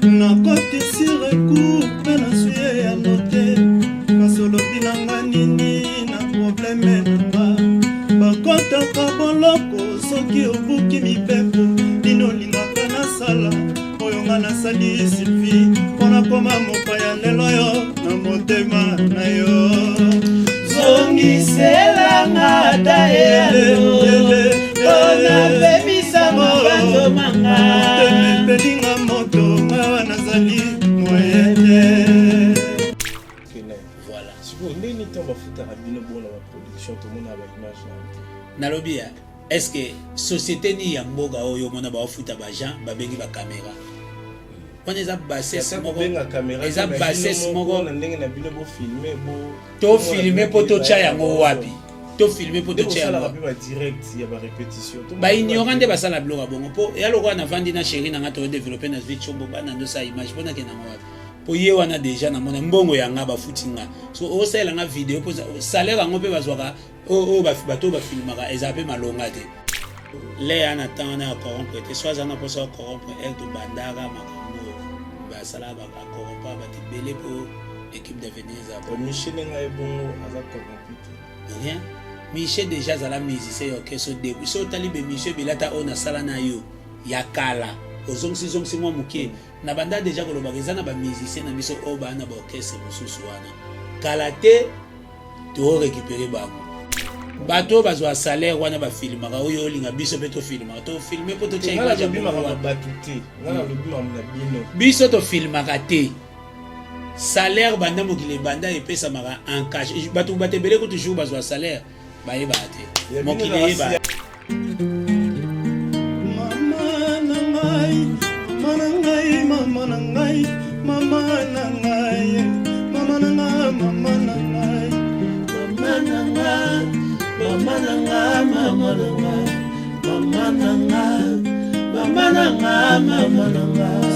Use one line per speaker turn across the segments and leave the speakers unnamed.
nakotisi recours mpe nasuye ya note nasolobi nanga nini na probleme nanga bakotaka boloko soki obuki mipepo nini olingaka nasala oyo nga nasali sylvie mpona koma mopaya lelo yo na motema na yo zongiselanga tayelo mpona bemisama bazomanga temepelinga moto ngawa nazali moyete.
Voilà. Sikoyo ndenge nini ntango bafutaka bino bona baproduction tomona baimage na
nalobi ya est-ce que société ni ya mboka oyo omona baofuta bajean babengi bacaméra wana eza bassesse moko eza bassesse moko
na ndenge na bino bofilme
tofilme mpo totya yango wapi tofilme mpo totya yango
badirect ya barépétition
baignorant nde basala biloko bongo mpo eya lokola navandi na chéri nanga todeveloppe na vie tshombo bana ndosa image mpo nakendango wapi po ye wana deja namona mbongo yanga bafuti nga so osalelanga video mpo salaire yango mpe bazwaka oyo bato bafilmaka eza mpe malonga te le ya na ntango na ya corrompre te so aza na mposa ya corrompre ele tobandaka makambo basalaka bakorompa bato ebele mpo équipe d'avenir eza
michel ngai bongo aza corrompu te
rien michel déjà azala musicien ya orchestre début so otali bemichel belata oyo nasala na yo ya kala ozongisi mwa moke na banda déjà kolobaka eza na bamusicien na biso oyo baa na baorchestre mosusu wana kala te torécupere bango bato bazwa salaire wana bafilmaka oyo olinga biso mpe tofilmaka tofilme mpo totya image biso tofilmaka te salaire banda mokili banda epesamaka en cash bato ebele ko toujours bazwa salaire bayebaka te mokili eyeba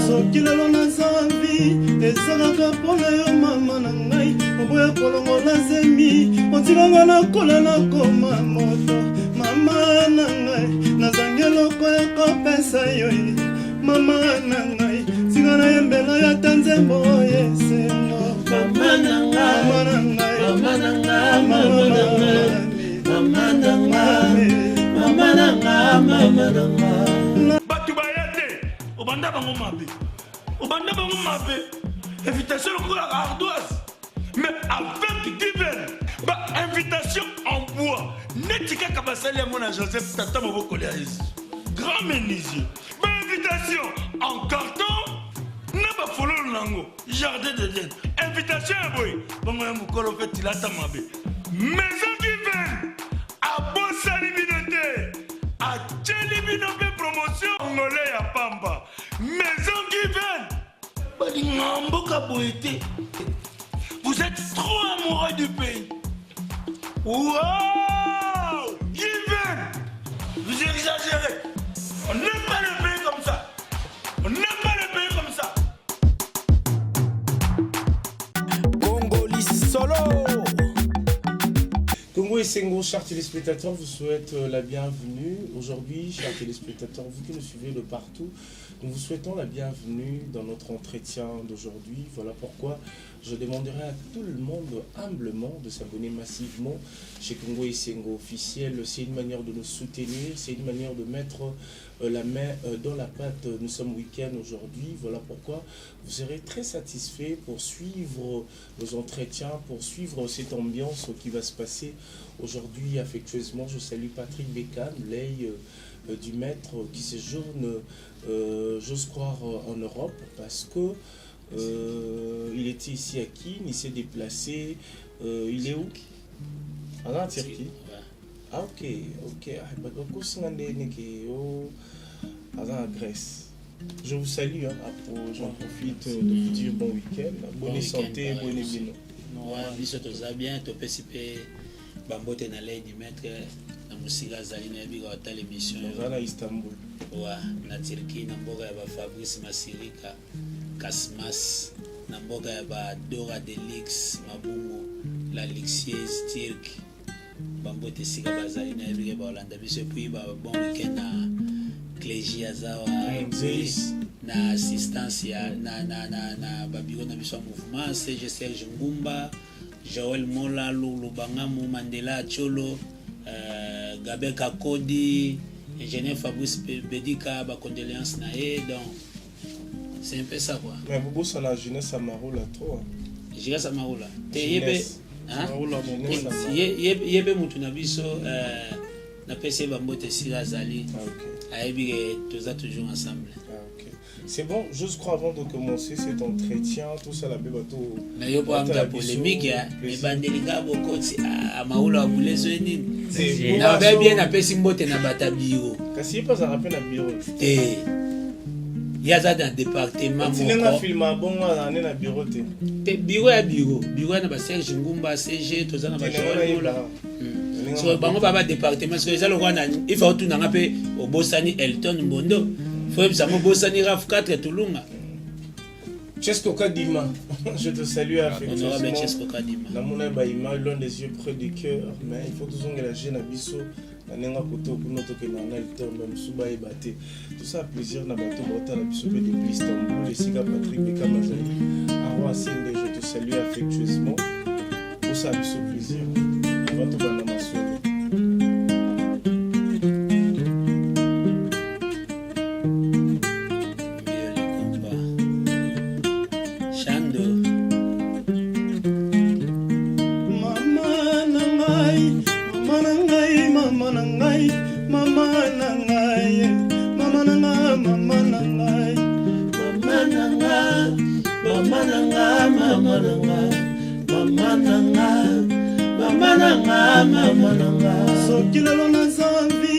soki lelo naza vi ezalaka mpona yo mama na ngai oboya kolongola zemi otikanga nakola nakoma moto mama na ngai nazangi eloko ya kopesa yo mama na ngai singa nayembela ya ta nzembo yeseno mama na ngai mama na ngai mama na ngai mama na ngai mama na ngai mama na ngai
batu bayate obanda bango mabe invitation lokola ardoise mais avec divers invitation en bois neti kaka basali yango na Joseph tata moboko ya Yesu grand menuisier invitation en carton na bafololo nango jardin de Dieu invitation ya boy bongo ya mokolo fe tilata mabe maison divers abosali bino te acheli bino mpe promotion ngole ya pamba maison divers balinga mboka boye te vous êtes trop amoureux du pays wow divers vous exagérez on n'aime pas le pays comme ça on n'aime pas le pays comme ça
Congoli solo Congo et Sengo, chers téléspectateurs, vous souhaite la bienvenue. Aujourd'hui, chers téléspectateurs, vous qui nous suivez de partout, nous vous souhaitons la bienvenue dans notre entretien d'aujourd'hui. Voilà pourquoi je demanderai à tout le monde humblement de s'abonner massivement chez Congo et Sengo officiel. C'est une manière de nous soutenir, c'est une manière de mettre la main dans la pâte. Nous sommes week-end aujourd'hui. Voilà pourquoi vous serez très satisfaits pour suivre nos entretiens, pour suivre cette ambiance qui va se passer aujourd'hui affectueusement. Je salue Patrick Bécane, l'œil du maître qui séjourne, j'ose croire, en Europe parce que il était ici à Kin, il s'est déplacé. Il est où? En Turquie. Ah ok, ok. En Grèce. Je vous salue, hein. J'en profite de vous dire bon week-end, bonne santé, bonne émission.
biso toza bien topesi pe bambote na lei du maître na musika azali na yebika otala émission
na Istanbul
wa na Turquie na mboka ya ba Fabrice Masirika Kasmas na mboka ya ba Dora Delix Mabungo la Lixieuse Turque bambote sika bazali na yebika ba Hollande biso puis ba bon week-end na Clégie Azawa na assistance ya na babiro na biso mouvement CG Serge Ngumba, Joël Mola, Lulu Bangamu, Mandela Cholo, Gabe Kakodi, ingénieur Fabrice Bedika, ba condoléances na e, donc c'est un peu ça quoi.
Mais Bobo ça la jeunesse à Maroula trop.
Jeunesse à Maroula. Te yebe yebe mutu na biso na PC Bambote Sira Zali. Ayebi tous toujours ensemble.
C'est bon, juste crois avant de commencer cet entretien, tout ça la bateau.
Mais yo pas de polémique ya, les bandelika boko à Maoula Boulezo nini. Na ba bien na pesi mbote na batabiro.
Kasi pas à rappeler na bureau.
Ya za dans département
moko. Tinenga film bon na bureau te.
Bureau na ba Serge Ngumba CG tous na ba Jola. So bango baba département so ezalo kwa na il faut tout na ngape obosani Elton Mbondo.
Chesco Kadima, je te salue affectueusement. L'un des yeux près du cœur, mais il faut toujours que la jeune abisso, la nenga koto, kunoto ke na Elton, même Suba et Baté. Tout ça plaisir na bateau bota la bisso de Istanbul, Jessica Patrick Bekamazali. Arwa Sinde, je te salue affectueusement. Tout ça bisso plaisir. Avant tout banamassou.
soki lelo naza mvi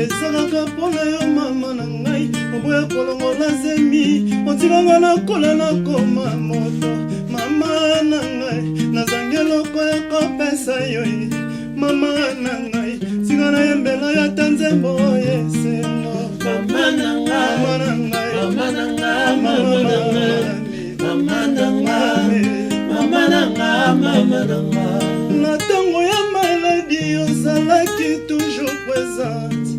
ezalaka mpona yo mama na ngai oboya kolongola zemi otikanga nakola nakoma moto mama na ngai nazangi eloko ya kopesa yo mama na ngai tika nayembela ya ta nzembo yeseno mama na ngai mama na ngai mama na ngai mama na ngai mama na ngai mama na ngai na ntango ya maladi ozalaki toujours présente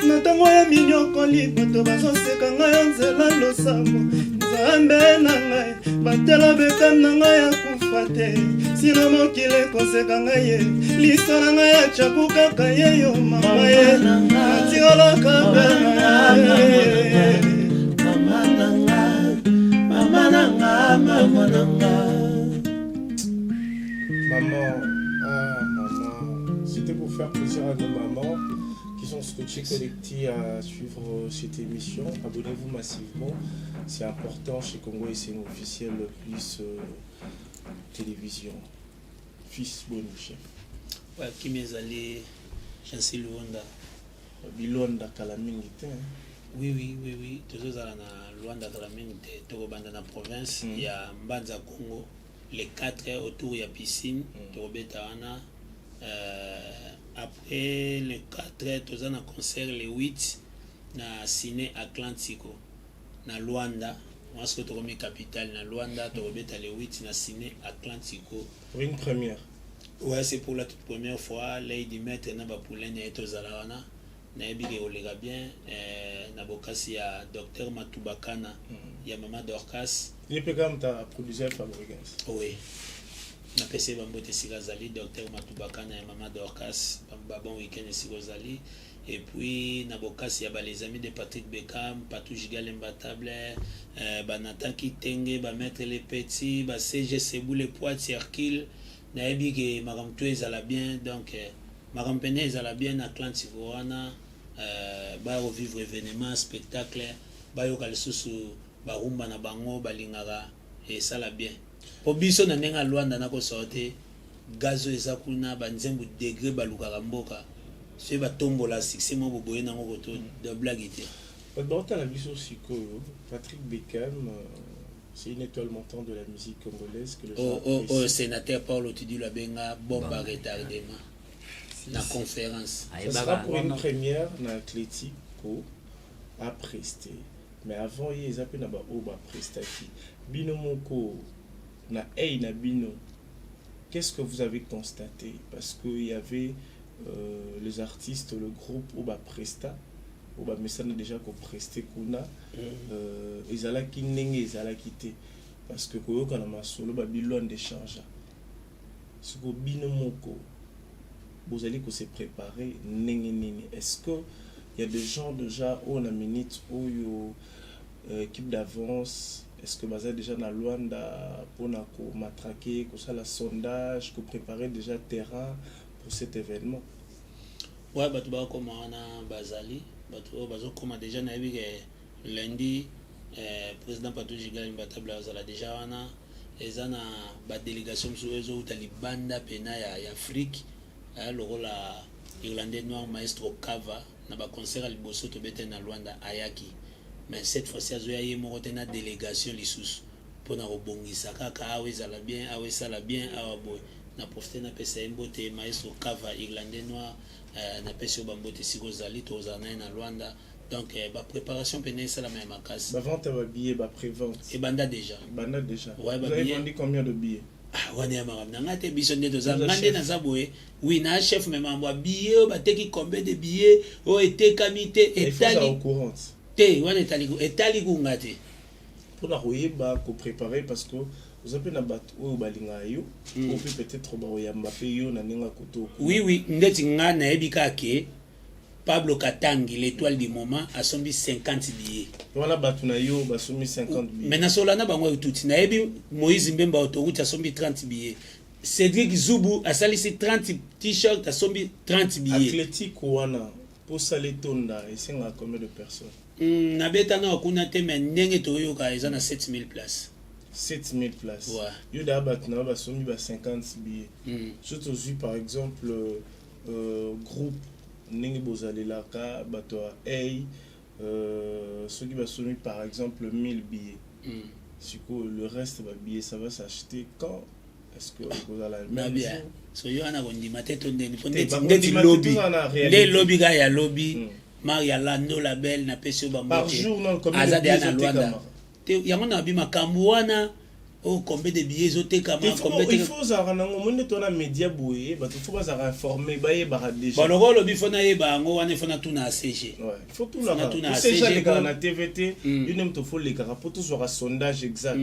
na ntango ya minyokoli bato bazoseka ngai ya nzela losambo nzambe na ngai batela bekam na ngai ya kufa te sina mokili ekoseka ngai ye liso na ngai ya tyaku kaka ye yo mama ye natikalaka mpe mama na ngai mama na ngai mama na ngai.
C'était pour faire plaisir à nos mamans qui sont scotchées connectées à suivre cette émission. Abonnez-vous massivement, c'est important chez Congo et c'est officiel plus télévision. Fils Boniche.
Ouais, qui m'est allé, j'en sais Luanda.
Luanda Kalamingite.
Oui. Toujours à Luanda Kalamingite, Torobanda na province, il y a Mbanza Congo. Les 4 autour il y a piscine, Torobetawana. Après les 4 tous en concert les 8 na ciné Atlantico na Luanda moi ce que tu capitale na Luanda tu rebeta les 8 na ciné Atlantico
pour une première.
Ouais, c'est pour la toute première fois Lady Maître na ba poulaine et tozalawana na ebige olega bien na bokasi ya docteur Matubakana ya Mama Dorcas
il peut comme ta producer Fabricas.
Oui. Na PC Bambote Sira Zali, docteur Matubakana et Mama Dorcas, bon week-end Sira Zali. Et puis, Nabokasi, il y a les amis de Patrick Beckham, Patou Gigal Imbatable, Nathan Kitenge, Maître les Petits, CG Sebou les Poids, Cirkil, Naebi que Maram Tué Zala bien, donc Maram Pene Zala bien, à Clan Tivorana, revivre événements, spectacles, Bayokal Susu, Barumba na Bango, Balingara, et ça la bien. Obiso na nenga Luanda na ko sorte gazo eza kuna banzembu degré balukaka mboka c'est ba tombola succès mo boboye na ngoko to de blague te
dans la biso sikoyo Patrick Beckham c'est une étoile montante de la musique congolaise que
le sénateur Paul Otudu la benga bomba retardement na conférence
ça sera pour une première na Atlético à Presté mais avant ils appellent na ba oba prestaki bino moko na na bino. Qu'est-ce que vous avez constaté? Parce qu'il y avait les artistes, le groupe Oba Presta, ba message déjà ko prester kuna ezalaki ndenge ezalaki te parce que koyoka na masolo ba bilon d'échange ce ko bino moko vous allez se préparer ndenge nini. Est-ce que il y a des gens déjà au na minute où équipe d'avance, est-ce que baza déjà na Luanda pour na ko matraquer ko ça la sondage ko préparer déjà terrain pour cet événement?
Ouais, batu ba koma na bazali batu bazo koma déjà na yebi lundi président Patou Jigali Mbatabla azala déjà wana ezana ba délégation msuezo utali banda pena ya Afrique loko la Irlandais noir maestro Kava na ba concert à liboso to bete na Luanda ayaki. Mais cette fois-ci azoya ye moko te na délégation lisusu pona robongisa kaka awe zala bien awe sala bien awa boy na profiter na pesa mbote maestro Kava Irlandais noir na pesa bambote siko zali to zana na Luanda. Donc ba préparation pena sala ma makasi
ba vente ba billets ba prévente
et banda déjà
vous
ouais,
avez vendu combien de billets?
Wana ya makamna ngate biso ndeto za ngande na zaboe oui na chef même ambwa billet ba teki combien de billets o etekami te etali
au courant
te wana etali ngate
pour la royeba ko préparer parce que vous avez na bat o balinga yo ou peut-être ba oyamba pe yo na ninga koto
oui ndeti ngana ebika ke Pablo Katangi, l'étoile du moment, a sombi 50 billets.
Voilà, batuna yo, ba sombi 50 billets.
Maintenant, solana bango tout. Na ebi Moïse Mbemba autoroute a sombi 30 billets. Cédric Zoubou a salissé 30 t-shirts, a sombi 30 billets.
Athlétique wana, pour Saletonda, et c'est combien de personnes?
Na betana okuna te mais ndenge toyo ka ezana 7000 places.
7000 places.
Ouais.
Yo da batuna ba sombi ba 50 billets. Surtout vu par exemple groupe Ningi Bozalelaka, Batoa Hey, ceux qui vont soumis par exemple 1000 billets. Le reste des billets, ça va s'acheter quand? Est-ce que vous allez le même jour?
So yo ana kondi mateto ndeni ndeti lobby. Ndé lobby ga ya lobby. Maria Lando label na pesio bambote.
Par jour non combien de billets ana Luanda?
Te yango na bima kambuana. Oh, combien de billets zotekama
il faut ça nango monde tona média boye ba faut pas ça informer ba yeba déjà
bon le lobby fona yeba ngo wana fona tuna CG
ouais il faut tout na CG les gars na TVT une même to faut les gars pour tout sur un sondage exact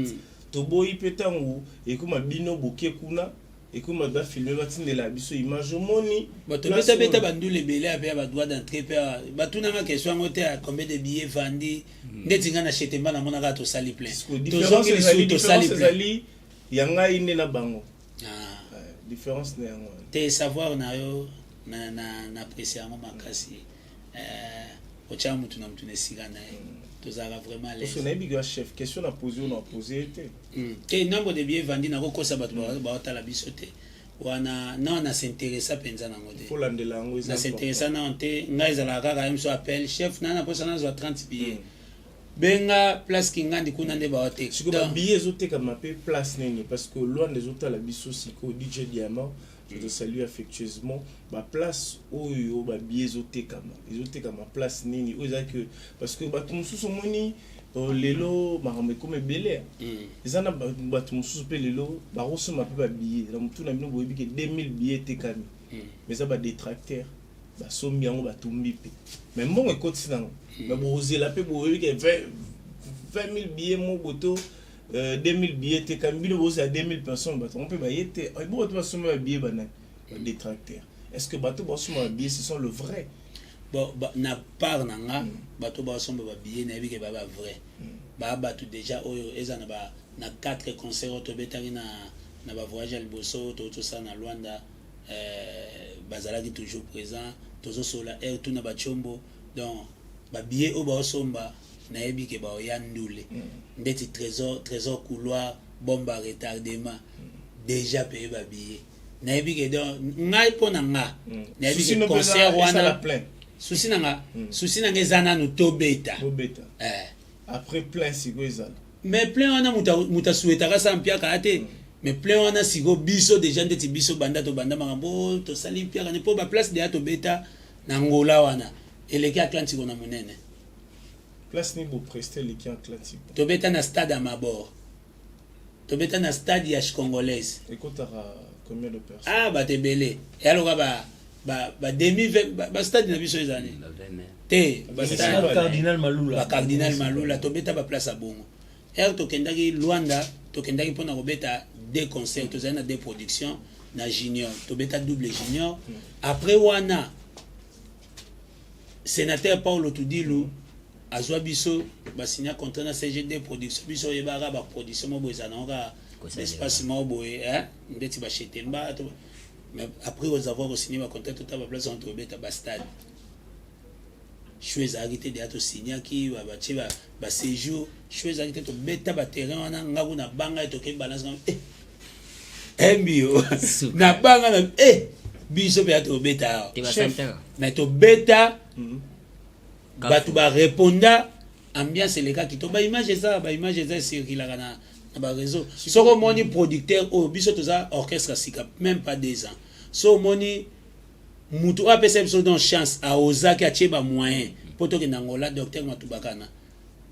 to boyi petangu et kuma bino boke kuna et kuma ba filmer ba tindela biso image moni
ba to beta bandu le belé avec ba droit d'entrée ba tuna ma question ngote combien de billets vendus ndeti ngana chete mbana mona ka to sali plein
to zongi les to sali plein yanga ine na bango différence na yango
te savoir na yo na apprécier ngo makasi ocha mutu na mutu ne sigana to zara vraiment les
parce que na biga chef question na poser on a posé
te nombre de billets vendus na ko kosa bato ba tala biso te wana na s'intéressa penza na ngode
faut landela ngo
na s'intéressa na onte ngaiza la kaka mso appel chef na posa na zo 30 billets benga place kingandi kuna nde ba hote
siko ba billets zote kama pe place nini parce que loin des autres la biso siko DJ Diamant je te salue affectueusement ba place oyo ba billets zote kama place nini oza que parce que ba tumususu moni lelo marambe comme belé ezana ba tumususu pe lelo ba rosoma pe ba billets na mutu na bino boyebi ke 2000 billets tekami mais ça ba détracteur ba sombi yango ba tumbi pe mais mon ekoti nango mais boze la pe boyebi ke 20 000 billets mo boto 2000 billets te kambino boze à 2000 personnes ba on peut ba yete ay bo to ba sombi ba billets banane détracteur est-ce que bato ba sombi ba billets ce sont le vrai
bon na part nanga bato ba sombi ba billets na bike ba vrai ba bato déjà oyo ezana ba na 4 concerts to betaki na ba voyage al boso to ça na Luanda bazalaki toujours présent tozo sola air tout na ba chombo donc ba billet o ba somba na yebi ke ba yandule ndeti trésor couloir bomba retardement déjà payé ba billet na yebi ke donc ngai pona nga na yebi ke concert wana souci nanga ezana no to beta
après plein sigo ezana
mais plein wana muta souhaita ka sampia ka ate mais plein wana sigo biso déjà ndeti biso banda makambo to sali pia ne po ba place de ato beta na ngola wana eleki Atlantique na munene
place ni bo prester eleki Atlantique
to beta na stade à Mabor to beta na stade ya congolaise
ekotara combien de personnes
ba te belé et alors ba demi stade na biso ezani te
cardinal Malula
cardinal Malula to beta ba place à bongo to kendaki Luanda to kendaki pona ko beta des concerts to zana des productions na junior to beta double junior après wana sénateur Paulo Tudilu azwa biso ba signer contrat na CGD production biso yebaka ba production mo bozana nga espace mo boye ndeti ba chetemba to mais après aux avoir signé ma contrat tout à la place entre beta ba stade choisi arrêté de to signer qui ba séjour choisi arrêté to beta ba terrain wana ngaku na banga to ke balance mbio na banga na biso be to beta na to beta batu ba répondre ambiance les gars qui to ba image ça circulera na ba réseau soko moni producteur o biso to za orchestre sika même pas 2 ans so moni mutu a pesa biso dans chance a ozaki a ba moyen poto ke nangola docteur Matubakana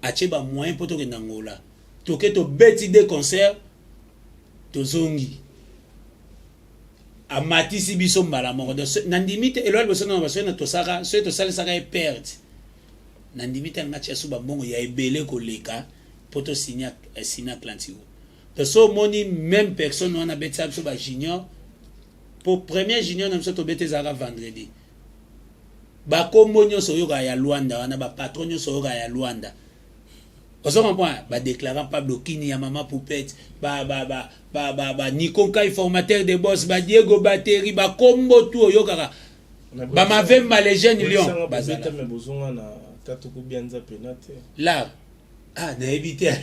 a ba moyen poto ke nangola to ke to beti de concert to zongi a matisi biso mbala moko na ndimite elwa biso na baso na to saka so to sala saka e perte na ndimite nga tia suba bongo ya ebele koleka poto signa Atlantico to so moni même personne on a beti biso ba junior pour premier junior na biso to beti zaka vendredi ba kombo nyonso yoka ya Luanda wana ba patron nyonso yoka ya Luanda ozo comprendre ba déclarant Pablo Kini ya Mama Poupette ba Nikonka formateur de boss ba Diego Battery ba kombo tout yoka ba mavem malégène Lyon
bazata me bozonga na katuku bianza penate
là na éviter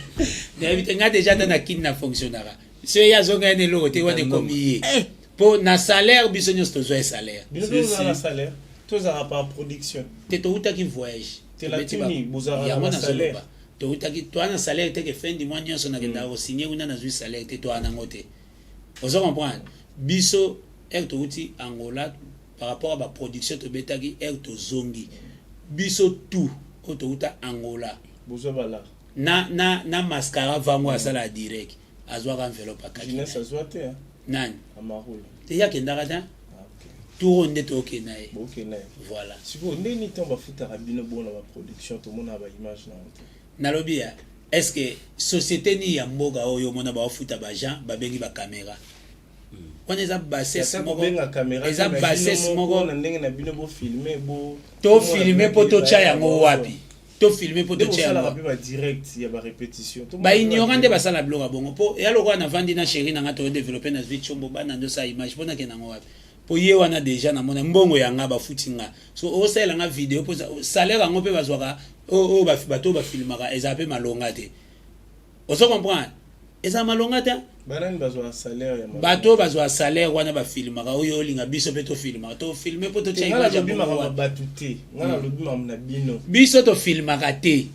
nga déjà na kin na fonctionnera ce ya zonga ne lo te wane komi pour na salaire biso nyonso to salaire
biso na salaire to za pas production
te to uta ki voyage
te la tuni bozara na salaire
to utaki to ana salaire te ke fin du mois nyonso na kenda ko signer una na zui salaire te to ana ngote ozo comprendre biso to uti Angola par rapport à la production to betaki to zongi biso tout to uta Angola
bozo bala
na mascara vango asala direct azwa enveloppe akaki
Jeunesse azwa te
nani
amarula
te ya kenda kata tout on est OK nae voilà
siko ndeni tomba futa rabino bona ba production to mona ba image na
nalobia est-ce que société ni ya mboga oyo mona ba futa ba gens ba bengi ba caméra on eza bassesse moko eza bassesse moko
na ndenge na bino bo filmer
to filmer poto cha yango wapi to filmer poto cha yango
ba direct ya ba répétition
ba ignorant de basala bloga bongo po ya lokwa na vandi na chéri na ngato développer na vie chombo ba na ndo sa image pona ke nango wapi po ye wana déjà na mona mbongo yanga ba futinga so o sala nga vidéo po salaire ngo pe bazwaka o bato ba filmaka eza pe malonga te ozo comprendre eza malonga te
banani bazwa salaire ya
bato bazwa salaire wana ba filmaka oyo linga biso pe to filmaka to filmer po to cha image ya
bongo batu te ngana lobi mamna bino
biso to filmaka te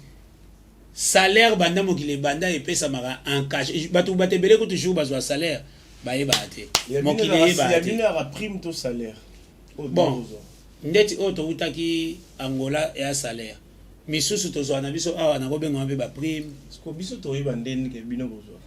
salaire banda mokile banda epesa maka en cash bato batebele ko toujours bazwa salaire bayeba te mokile yeba
te ya bino ya prime to salaire
bon ndeti o to utaki Angola ya salaire misusu to zwana biso awa na kobenga mpe ba prime
ko biso to yeba ndeni ke bino bozwa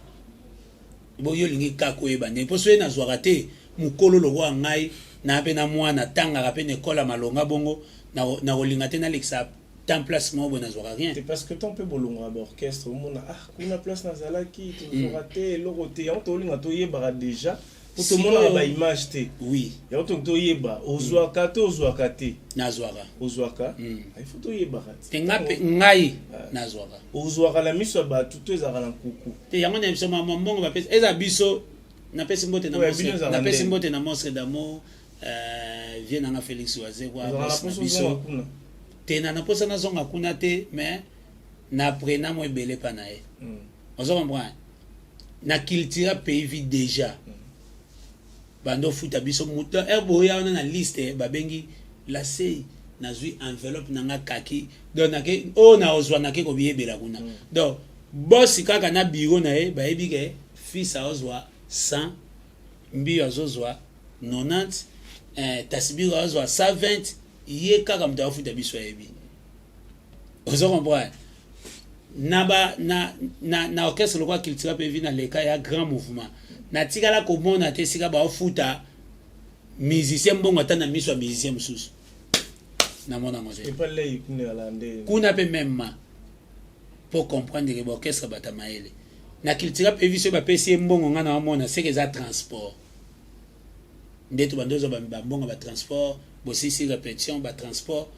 bo yo lingi kako yeba ndeni po so na zwaka te mukolo lokwa ngai na pe na mwana tanga ka pe ne kola malonga bongo na kolinga te na lexa temps place mo bona zwaka rien
c'est parce que ton pe bolonga ba orchestre mona kuna place na zalaki to zoraté lokote on to linga to yeba déjà pour tout le monde ba image te
oui
ya to yeba ozwaka te ozwaka te
na zwaka
ozwaka il faut to yeba
te ngape ngai na zwaka
ozwaka la miso ba tout ezaka na kuku
te yango na biso mama mbongo ba pesa eza biso na pesa mbote na pesa mbote na monstre d'amour vient na Félix Oazé kwa biso te na posa na zonga kuna te mais na prena mo ebele pa na e ozo comprendre na culture pays vit déjà bando futa biso muta boya na liste babengi la sei na zui enveloppe na kaki donc na ke na ozwa na ke ko biyebela kuna donc boss kaka na biro na e ba ebike fils a ozwa 100 mbi azozwa 90 tasbiru azozwa 120 ye kaka mta futa biso ebi ozo comprendre na orchestre lokwa culture pe vi na leka ya grand mouvement na tikala komona te sika ba futa musicien mbongo ata na miso ya musicien mosusu namona ngo
et pas les néerlandais
kuna pe même pour comprendre que l'orchestre bata maele na culture pe viso ba pesi mbongo ngana wamona c'est que ça transport ndeto bandozo ba mbongo ba transport bosisi répétition ba transport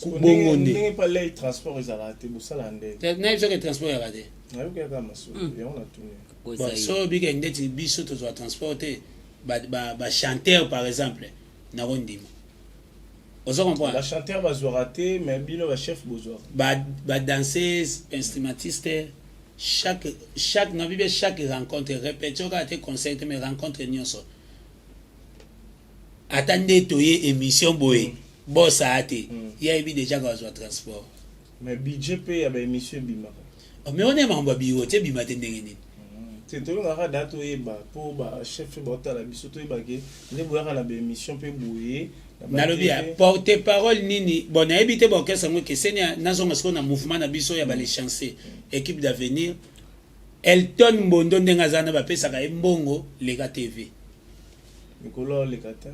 bongo ndenge pas les transport ils arrêté pour ça landé
na biso que transport ya raté
na yo ka maso et on a tourné
bon so big ndeti biso to zo transporter ba chanteur par exemple na rondima ozo comprendre
la chanteur va zo raté mais bino ba chef bozo
ba danseuse instrumentiste chaque na bibe chaque rencontre répétition ka te concert mais rencontre nyonso attendez toye émission boy bossa ate ya ebi déjà ka zo transport
mais budget pe ya ba émission bima
mais on est membre bio te bima te ndenge nini
c'est tout na date oyeba pour ba chef bota la biso to yeba ke ne boya na ba émission pe boye
nalobi ya porte parole nini bon na ebité ba orchestre ngo ke senya nazo ngasko na mouvement na biso ya ba les chancer équipe d'avenir Elton Mbondo ndenga zana ba pesa ka mbongo lega TV
Nicolas le kata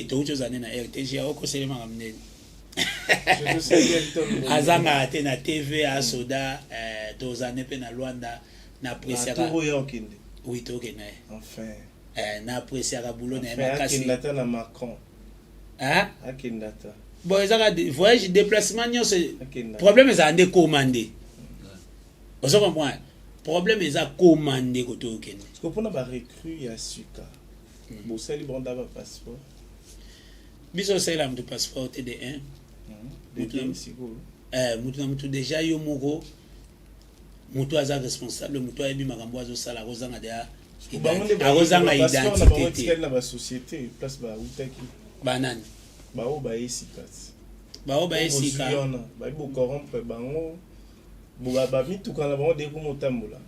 to ucho zane na RTG oko selema ngamnene
je sais Elton
azanga ate na TV a soda to zane pe na Luanda na apprécier ka oui to ke na
enfin
na apprécier ka boulot na
makasi akindata na Macron akindata
bon ezaka voyage déplacement nyonso problème eza ande commandé ozo comprendre problème eza commandé ko to kende
parce que pona ba recrue ya suka bo sali bonda ba passeport
biso sala mtu passeport TD1 mutu déjà yo moko mutu aza responsable mutu ayebi makambo azo sala kozanga de akozanga identité
na ba société place ba utaki
banani
bao ba esikati
ba esika
ba bo corrompre bango ba mituka na bango de ko motambola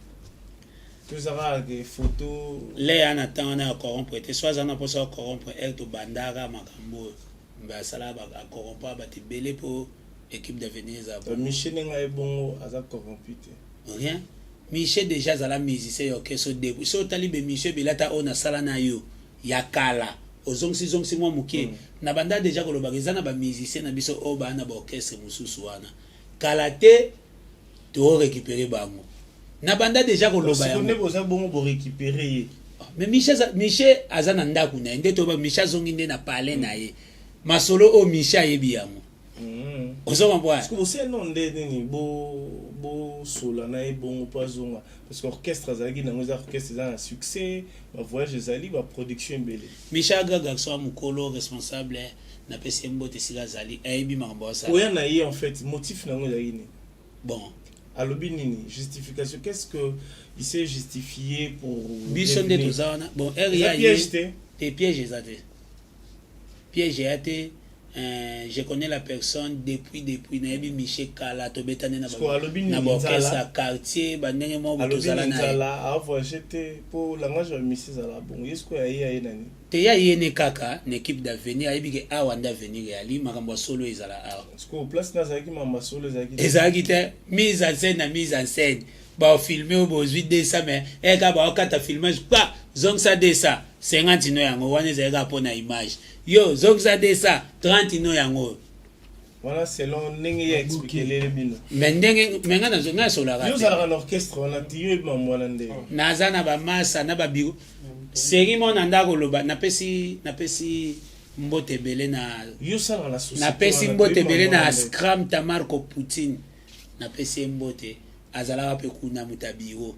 que ça va que photo
les en attendant na corrompre te soit na poso corrompre el to bandara makambo ba sala ba corrompre ba te belé pour équipe d'avenir za
Michel nga ebongo aza corrompu te
rien Michel déjà za la musicien yo ke so début so tali be Michel bilata ona sala na yo ya kala ozongsi mwa muke na banda déjà ko lobaka na ba musicien na biso o ba na ba orchestre mususu wana kala te to récupérer bango na banda déjà ko loba ya
on est besoin bongo pour récupérer
mais Michel azana ndaku na ndeto ba Michel zongi nde na parler na ye masolo o Michel yebi yango ozo mboa
parce que vous savez non ndeni bo sola na e bongo pazonga parce que orchestre azaki na ngoza orchestre za un succès ba voyage zali ba production mbele
Michel Gaga so mukolo responsable na PCMBO te sila zali ebi makambo sa
oya na ye en fait motif na ngoza yini
bon
alobi nini justification qu'est-ce que il s'est justifié pour
bison de tozana bon
RIA
te piège ezate piège ate je connais la personne depuis na ebi Michel Kala to betane na orchestre quartier bandenge mo tozala na
ala avoir jeté pour langage Michel Zala bon est-ce que ya nani
te ya yene kaka na équipe d'avenir ebi ke awanda avenir ya li makambo solo ezala awa
parce que place na zaki mama solo
ezaki te mise en scène ba filmer au bozwi de ça mais eka ba okata filmage pa zongsa de ça 50 no yango wana ezaka pona image yo zongsa de ça 30 no yango
voilà selon ndenge ya expliquer les bino
mais ndenge menga na zonga sola
yo zala na orchestre on tiyo ba mwana nde
naza na ba masa na ba biro série mona ndako loba napesi mbote belé na
yo sala la société
napesi mbote belé na Scrum Tamarko Poutine napesi mbote azala pe kuna mutabiro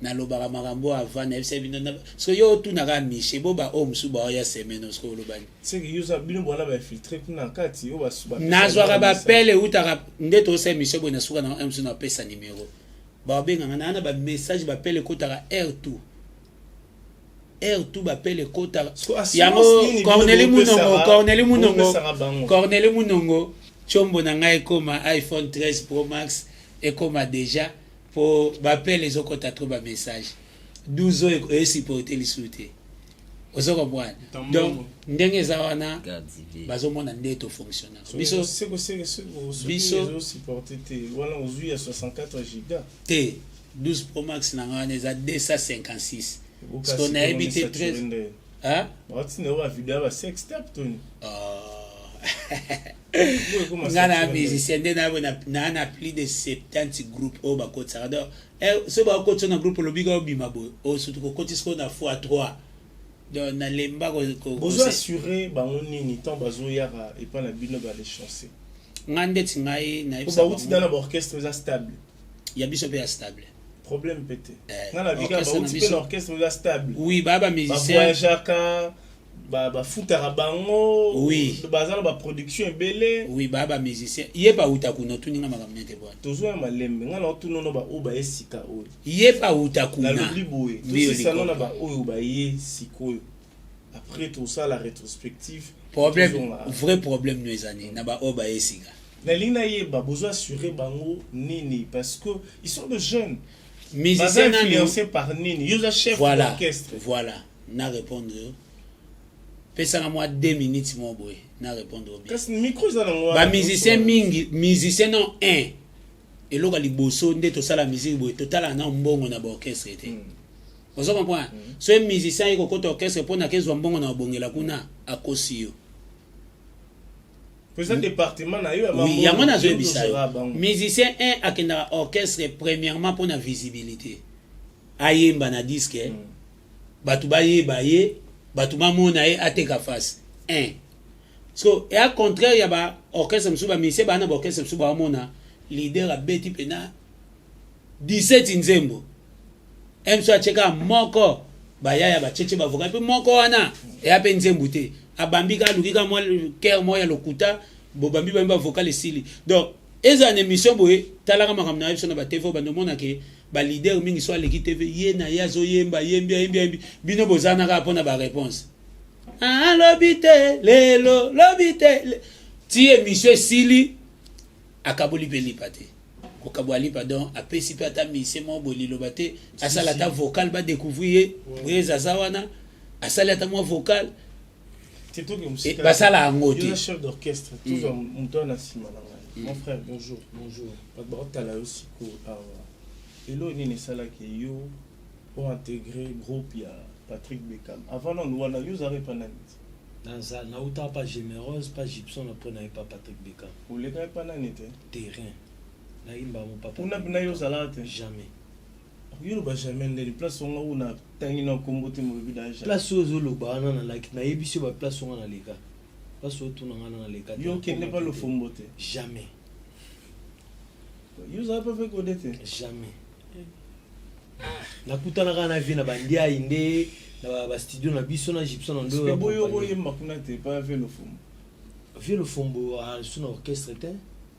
na loba makambo avant na FC bino so yo tu na ka Michel boba o msuba ya semeno so lobani
c'est que yo za bino bona ba filtrer kuna kati yo ba suba
na zwa ba pele utaka ndeto se Michel bona suka na MC na pesa numéro ba benga na ba message ba pele kotaka R2 ba pele kotaka yango Corneille Munongo chombo na ngai koma iPhone 13 Pro Max et comme déjà pour m'appeler les autres trop bas message 12 ans et supporter les souhaiter aux autres comprendre donc ndenge zawana bazo mona ndeto fonctionner
biso c'est biso supporter voilà aujourd'hui à 64 giga
t 12 Pro Max na ngane za 256 parce qu'on a habité 13 Hein?
Batina vidéo ba sextape Tony.
Ngana musicien na plus de 70 groupes au bakotsa. Donc ce bakotsa na groupe lobiga obima boy. O surtout ko kotisko na fois 3. Donc na lemba ko
bozo assurer ba nini tant bazo yara et pas la bino ba les chancer.
Ngande tingai na
ibsa. Ba uti dans l'orchestre za stable.
Ya biso pe stable.
Problème pété. Ngana biga ba uti pe l'orchestre za stable.
Oui, baba musicien.
Ba voyagaka ba futara bango.
Oui.
Bazala ba production belé.
Oui, baba musicien. Yeba utakuna tuninga makamnete bwa.
Tozo ya malembe ngana otunono ba o ba esika o.
Yeba utakuna.
La liboé. Tout ça non ba o ba ye sikoyo. Après tout ça la rétrospective.
Problème vrai problème nous années na ba o ba esika.
Na lina yeba besoin assurer bango nini parce que ils sont de jeunes.
Musiciens
influencés par nini. Ils sont chef d'orchestre.
Voilà. Na répondre. Pesa moi 2 minutes mon boy na répondre bien.
Qu'est-ce micro ça dans moi?
Ba musicien mingi, musicien non un. Et loka liboso nde to sala musique boy total na mbongo na ba orchestre était. Vous comprenez? So musicien iko ko orchestre pour na kezo mbongo na bongela kuna akosio.
Président département na yo
oui, ya mona zo bisayo. Musicien un akenda orchestre premièrement pour na visibilité. Ayemba na disque. Batu baye baye batuma mona e ateka face 1 so et à contraire ya ba orchestre msuba mise ba na orchestre msuba mona leader a beti pena 17 nzembo emso acheka moko baya ya ba cheche ba voka pe moko wana e ape nzembo te abambika lukika mo cœur mo ya lokuta bo bambi ba vocal sili donc eza une émission boye talaka makamna biso na ba TV ba mona ke ba leader mingi so aleki TV ye na yazo yemba yembi bino bozana ka pona ba réponse lobite lelo lobite ti émission sili akaboli peli pate ko kabwali pardon apesi pata mise mo bolilo bate asala ta vocal ba découvrir weza zawana asala ta mo vocal
c'est tout que musique
basala ngoti
chef d'orchestre toujours mutona simana mon frère bonjour pas de tala aussi ko elo nini sala ke yo pour intégrer groupe ya Patrick Beckham avant non wana yo zare panani
dans na uta pas généreuse pas Gibson après na pas Patrick Beckham
ou les gars panani
terrain na imba mon papa
on a bina yo zala te
jamais
yo ba jamais les places on una tangi na kombote mo village
place ozo lo ba na like na yebiso ba place on na leka place o tuna na leka
yo qui n'est pas le fombote
jamais
yo zara pas fait connaître
jamais nakutana kana vie na bandia inde na ba studio na biso na Gibson ndo
ya boyo boye makuna te pas avec le fombo
vie le fombo à son orchestre te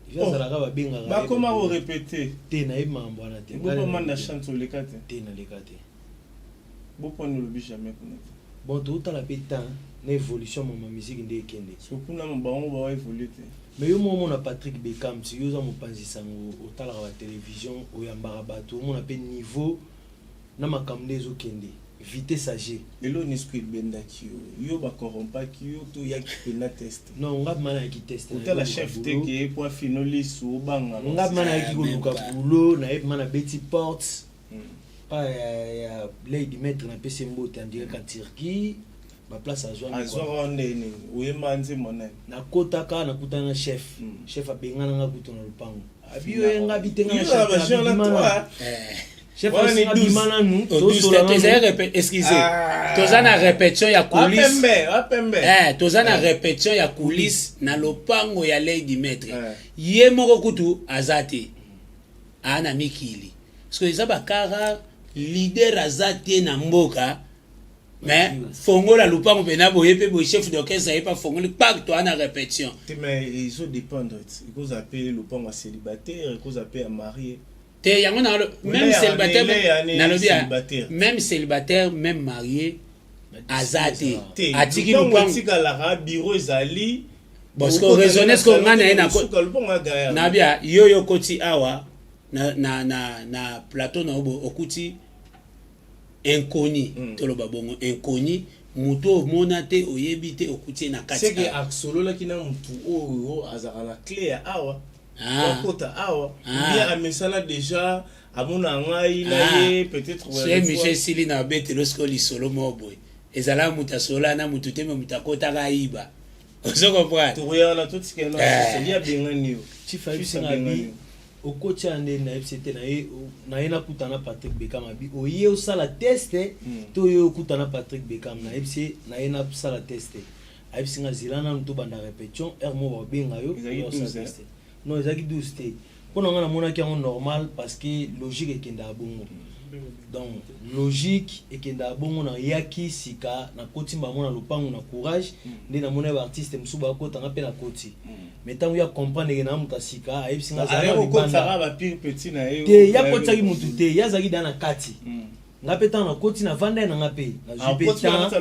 vient za la ba benga
ba comment on répéter
te na mambo na te
bo pas na chante le kate
te na le kate
bo pas nous le jamais connaître
bon tout la pétant na évolution ma musique ndé kende
so kuna ba on va évoluer te
mais yo mo na Patrick Beckham si yo za mo panzisa au tala la télévision au yambara bato mo na pe niveau na makamde zo kende vitesse age
elo ni squid benda ki yo ba corrompa ki yo to ya ki na test
non ngap mana ki test
na la chef te ki point finolis ou banga
ngap mana ki koluka bulo na ep mana Betty Ports pa ya Lady Maître na PC Mbote en direct en Turquie ba place à
Azwa ndeni uyema nze monene
na kotaka na kutana chef chef abengana nga kutona lupango abiyo nga bitenga na chef chef abimana nu
to excusez tozana répétition ya coulisses tozana répétition ya coulisses na lupango ya Lady Maître ye moko kutu azate ana mikili parce que ezaba kara leader azate na mboka mais fongola lupango pena boye pe bo chef d'orchestre et pas fongoli pas to ana répétition
mais ils ont dépendre il faut appeler lupango célibataire il faut appeler marié
te yango na même célibataire même célibataire même marié azate atiki lupango
tika la bureau ezali
parce que raisonner ce qu'on ngana na bia yo koti awa na plateau na obo okuti inconnu toloba bongo inconnu muto monate oyebite okuti na kati
c'est que axolo la kina mutu o azara la clé ya awa kota awa bien amesala déjà amona ngai na ye peut-être
c'est monsieur Sili na bete lorsque li solo moboy ezala muta sola na mutu te me muta kota kaiba ozo comprendre
to regarde la tout ce que non c'est bien bengani
chief abi okocha ande na FCT na ye nakutana Patrick Bekam abi oye osala teste to yo okutana Patrick Bekam na FC na ye nasala teste abisi nga zilana nto banda répétition mo ba benga yo osala teste non ezaki 12 te pona nga na monaki yango normal parce que logique ekenda bongo donc logique ekenda bongo na yaki sika na kotimba mona lopango na courage nde na mona ba artiste musuba kota nga pe na koti mais tant ya comprendre que na muta sika ayebisi nga
za ko kota ba pire petit na yo
te ya kota ki mutu te ya zaki dana kati nga pe tant na koti na vanda na nga pe na jupe tant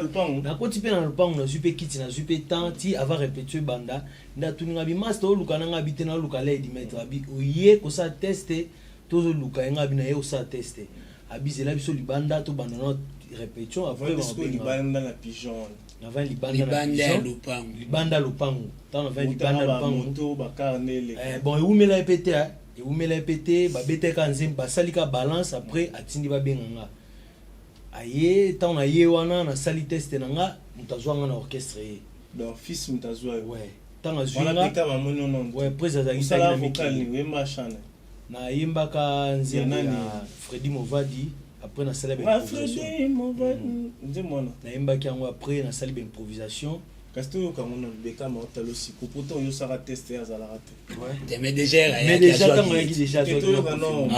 na koti pe na lopango na jupe kiti na jupe tant ti avant répéter banda nda tuninga bi master luka na nga bi te na luka le di mettre abi oye ko sa tester tozo luka nga bi na ye o sa tester abizela biso libanda to banda na répétition après
libanda na pigeon
na va libanda lupango tant na va libanda lupango
to bakarnele
bon eumela epete ba beteka nzemba basalika balance après atindi ba benganga aye tant na ye wana na sali test na nga mutazwanga na orchestre
donc fils mutazwa
ouais tant na
zwanga wala peka ba mono non
ouais presa za
na vocal ni we machana
na yimbaka nzemba ya Freddy Movadi après na salle d'improvisation na yimbaki yango après na salle d'improvisation
Kasto yo kamona Bekam otalo siko pourtant yo sara tester azala raté
ouais mais déjà
quand on déjà
non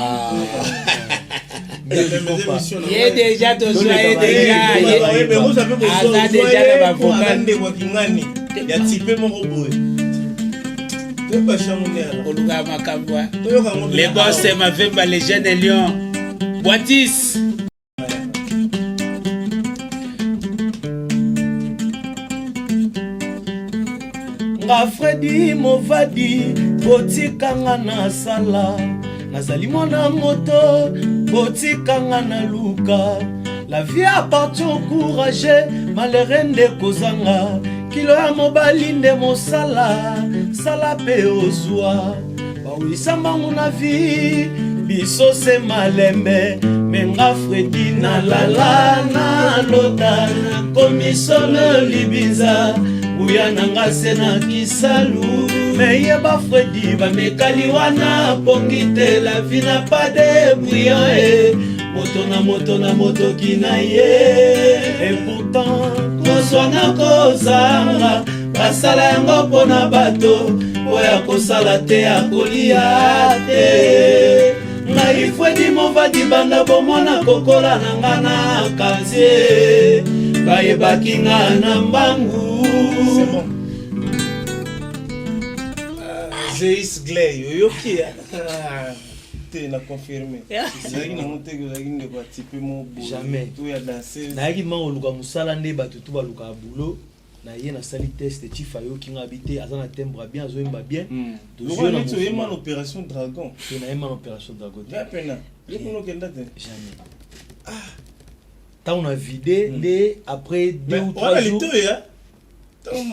il déjà to soyez déjà
mais vous savez besoin déjà na vocal de wakingani ya type mon robot
Oluga Makabwa. Les boss m'avaient pas les jeunes lions. Boitis.
Nga Freddy Movadi botikanga na sala nazali mwana moto botikanga na luka la vie appartient au courage malherende kozanga kilo ya mobali nde mosala sala pe ozwa bawisa mbangu na vie biso se malembe menga Freddy na lala na lota komisolo libinza uya nanga se na kisalu meyeba Freddy bamekali wana pongi te la vie na pas de brillant moto na moto kina ye et pourtant kozwanga kozanga basala yango mpona bato oya kosala te akolia te ngai Freddy Movadi banda bomona kokola na nga na kazie bayebaki nga na mbangu
Zeis Glay yoyoki te na confirmer zaki na moteki zaki ne ba type mo
jamais
to ya danser
na yaki mango luka musala nde bato to baluka bulo na ye na sali test chifa yo kinga habité azana timbre bien azoyemba bien
toujours na to yema l'opération dragon
te na yema l'opération dragon
ya pena yekuno kenda te
jamais tant on a vidé les après 2 ou 3 jours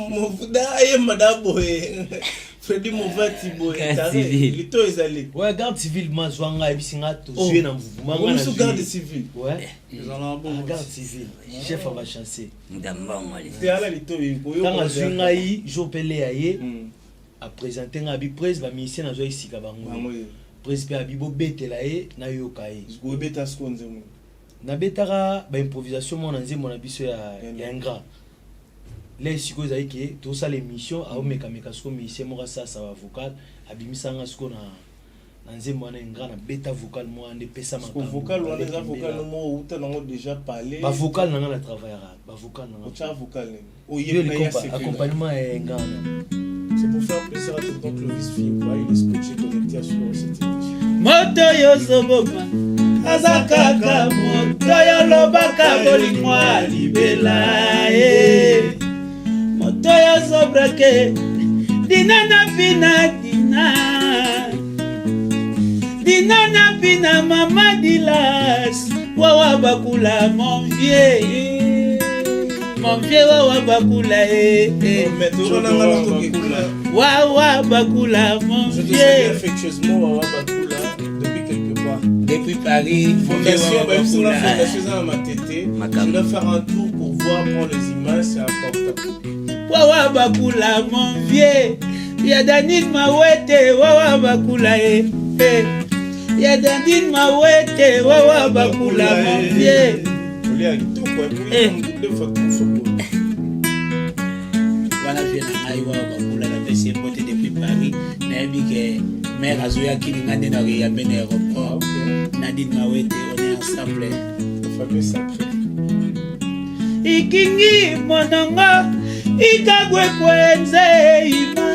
mo fuda yema dabo Freddy Movadi boy lito ezali
ouais garde civil mazwanga ebisinga to jouer na mouvement
na garde civil
ouais ezala bon garde civil chef va chancer
ndambanga
c'est ala lito yiko yo
tanga zwinga yi jo pele yaye a présenter nga bi presse ba musicien na zo isika bango presse pe abibo betela ye na yoka ye
go beta skonze mo
na betara ba improvisation mo na nzembo na biso ya ingrat les siko zaiki to ça l'émission a omeka meka siko musicien mo ça va vocal abimisanga siko na nzembo na ingrat na beta vocal mo ande pesa makambo
vocal wala za vocal mo uta nango déjà parler
ba vocal nanga na travaillera ba vocal nanga
cha vocal o
yé accompagnement est ingrat
c'est pour faire plaisir à tout le temps Clovis Fibre il est scotché connecté sur cette émission
moto yo soboma azakaka moto yo lobaka bolimwa libela moto yo sobrake dina na pina mama dilas wawa bakula mon vieux wawa bakula wawa bakula mon
vieux. Je te salue affectueusement wawa bakula depuis quelque part.
Depuis Paris.
Fondation, pour la fondation à ma tété. Je dois faire un tour pour vous voir, prendre les images, c'est important.
Wawa bakula mon vieux. Ya Danine Mawete, wawa bakula Ya Danine Mawete, wawa bakula mon vieux. Wana vieux na ngai wawa bakula na pesi mbote depuis Paris. Na yebi ke mère azoya kilinga nde na ya bene aéroport. Nadine Mawete, on est ensemble.
Le fameux sacré.
Ikingi mononga ikagwe kwenze ima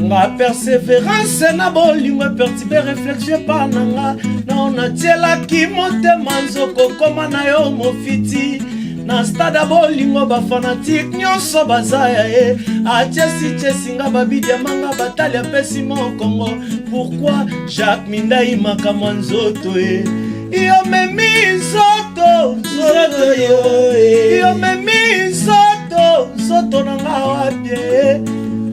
nga persévérance na bolingo pertibe réflexion pa nanga na onatielaki motema nzoko koma na yo mofiti na stade bolingo bafanatike nyonso bazaya ye atiesi nga babidi amanga batali apesi mokongo pourquoi Jacques Mindai makamwa nzoto ye iyo memi nzoto iyo memi nzoto nanga wapye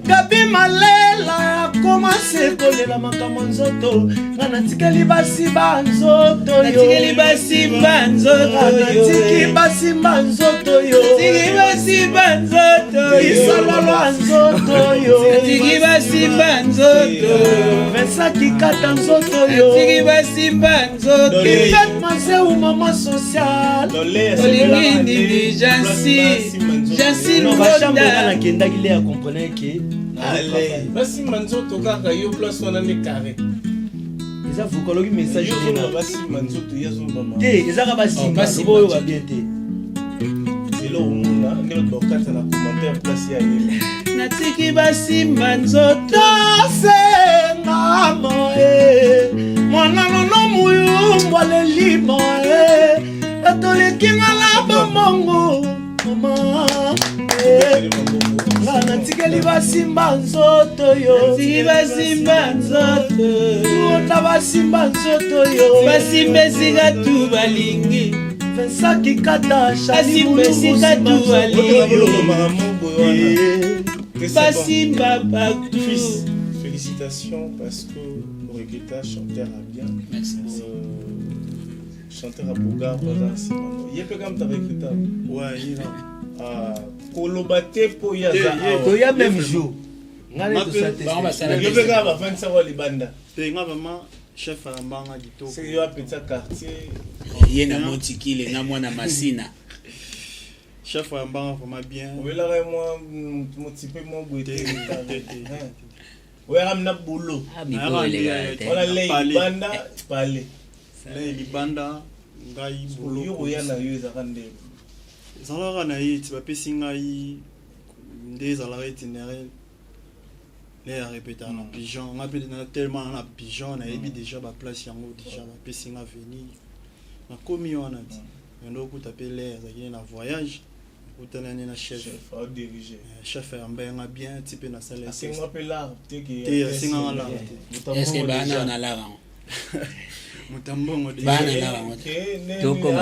Gabi malela komase kolela makamwa nzoto nga natikeli basimba nzoto yo
natikeli basimba nzoto yo
natiki basimba nzoto yo
natiki basimba nzoto yo
isalolwa nzoto yo
natiki basimba nzoto
Vesa kikata nzoto yo
natiki basimba nzoto
kifet maseu mama social
olingi nini jansi
lubonda nakendaki le ya comprendre ke
allez basimba nzoto kaka yo place wana ne carré
eza vukoloki message
yo basimba nzoto yazo mama
te ezaka basimba boyo ba bien te
elo umuna ngelo dokata na commentaire place ya yele
natiki basimba nzoto
senga moe mwana nono muyumbwa lelimo etolekinga na bomongo mama nga natikeli basimba nzoto yo
natiki basimba nzoto
onda basimba nzoto yo
basimba esika tu balingi
Vensaki kata
basimba esika tu balingi basimba partout.
Félicitations parce que Reggaeta chanteur a bien.
Merci.
Chanteur à Bougard, voilà, c'est maintenant. Il y a pas comme ta Reggaeta.
Ouais, il a.
Ah, Kolobate po yaza.
toya même jour ngale to
Bon, bah, ça
Il y a pas comme avant ça les bandes.
C'est vraiment chef à Mbanga Gito.
C'est yo petit quartier.
ye na motikile nga mwana masina
Chef à Mbanga vraiment bien.
Oui là moi mon petit peu mon beauté. Ouais ramna boulot. On a les banda parler.
Les libanda ngai
Boulot yo ya na yo za kande.
Zalaka na yi tibapesi ngai nde ezalaka itinéraire les répéter en pigeon on appelle tellement en pigeon on a eu déjà ba place yango déjà ba pesi nga venir na komi wana ti ndo ku taper l'air za na voyage utana na chef
a diriger
chef ambenga bien type na salle
c'est moi pe là te
singa la
est-ce que bana na la
mutambongo
bana na la
toko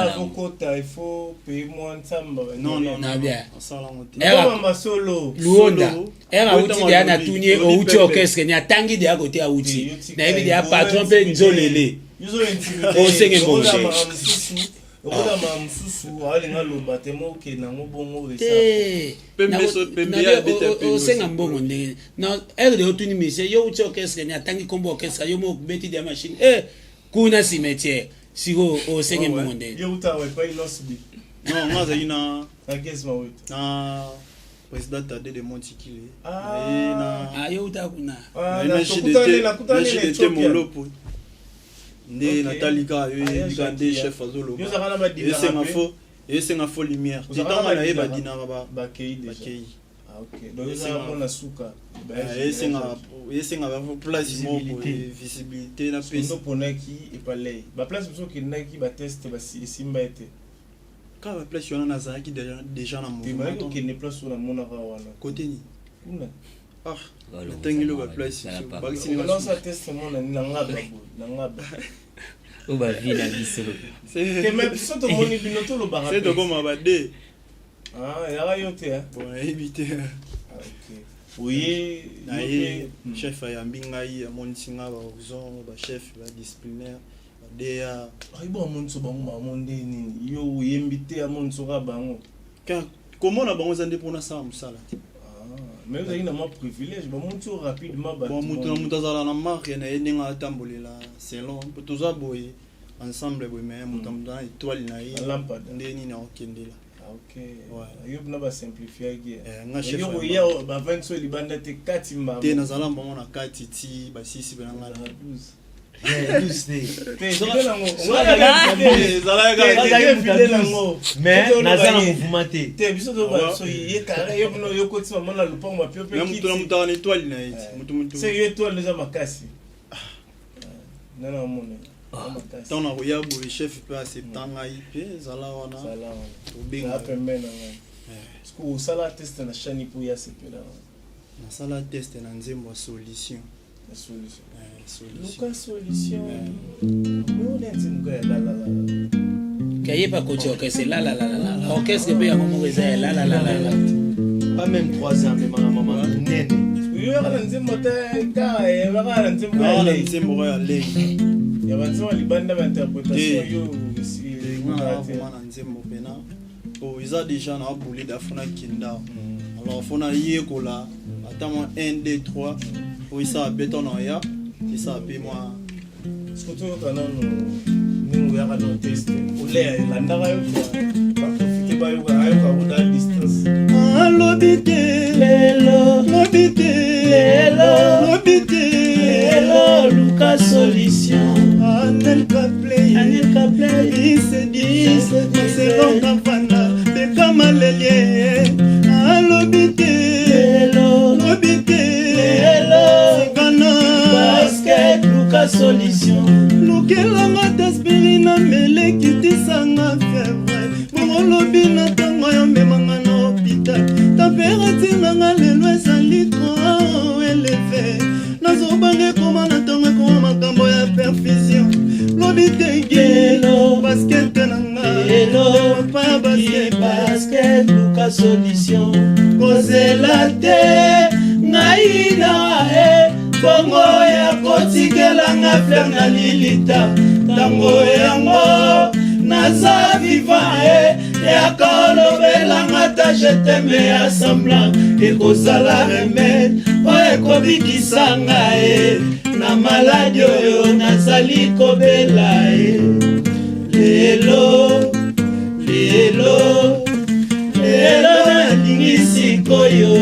il faut payer moins samba
non
na bien
sala mote
mama solo
luonda era uti dia na tunye o uti orchestre ni atangi dia kote a uti na ebi dia patron pe nzolele
yuzo intimidé
o senge bongo
okola mamsusu alinga loba te moke na ngobongo
te o senga mbongo ndenge na erde otuni mise yo uti orchestre ni atangi kombo orchestre yo mo beti dia machine kuna cimetière siko o senge mbongo ndenge
yo utawe pa inosbi
non moi za ina
agez mawet
na président Tade de Montikile
na yo utakuna
na chidete molopo nde natalika yo dikande chef azolo
yo zakana ba dinara
esenga fo lumière titanga na ye ba dinara
ba kei déjà ah OK donc ça mona suka esenga
ba place moko visibilité na pesi
ndo ponaki et palais ba place biso ki naki ba test ba simba ete
ka ba place yona nazaki déjà na mouvement
donc qui ne place sur la mona wana
côté ni
kuna
ah tangilo ba place vaccine
non ça test mona na ngaba
o ba vina biso
c'est même ça to moni binoto lo barapé
c'est de comme ba de
ah ya yo te
bon éviter
OK Oui,
chef ayambi ngai amonisi nga bahorizon bachef badisciplinaire badea
aibo amonisi bango bamonde nini yo oyembi te amonisi ka bango
komona bango eza nde mpona sala mosala te
mais ozalaki na ma privilège bamonisi yo rapidement
moto na moto azala na marke na ye ndenge atambolela selon mpo toza boye ensemble boye me moto moto na étoile na ye nde nini akokendela.
Ok. Yo na ba simplifier ki.
Nga chef.
Yo ya ba 20 so libanda te kati mba.
Te nazala mbongo na kati ti ba sisi bana nga na
12.
Mais nazala mouvement te.
Te biso do ba so ye carré yo no yo koti mama na lupango ma piope
ki. Mutu na mutu na étoile na ye. Mutu.
C'est yo étoile déjà makasi. Nana mona.
Tant na roya boy chef peut accepter ngai pe zala wana
obinga pembena ngai parce que au sala test na chani pour ya sepela
na sala test na nzembo solution
la solution
solution
solution mo na nzembo ya la
kaye pa coach orchestre la orchestre pe ya momo reza la
pas même 3 ans mais maman nene
yo ya nzembo ta ka ya ba nzembo
ya lei
ya banzima libanda ba interprétation yo ici
na nzembo pena o iza déjà na boulé d'afuna kinda alors fona yekola atama 1 2 3 o isa beton na ya isa pe moi
surtout quand on ningo ya ka test o le landa ka yo ba profiter ba yo ka dans distance
lobite lelo luka solution
Anel Kapley il se dit c'est long fana de kamalelie alobite kana
basket luka solution
lukelanga taspirina meleki tisanga fièvre mongolobi na tango ya memanga na hôpital température nanga lelo ezali trop élevé nazobange koma na tango ekoma makambo ya perfusion lobitengelo basket nanga pa
basket luka solution kozela te ngai na bongo ya kotikelanga fleur na lilita tango yango naza vivant yakolobelanga ta jeteme ya semblant ekozala remède oyo ekobikisanga na maladi oyo nazali kobela lelo nalingi sikoyo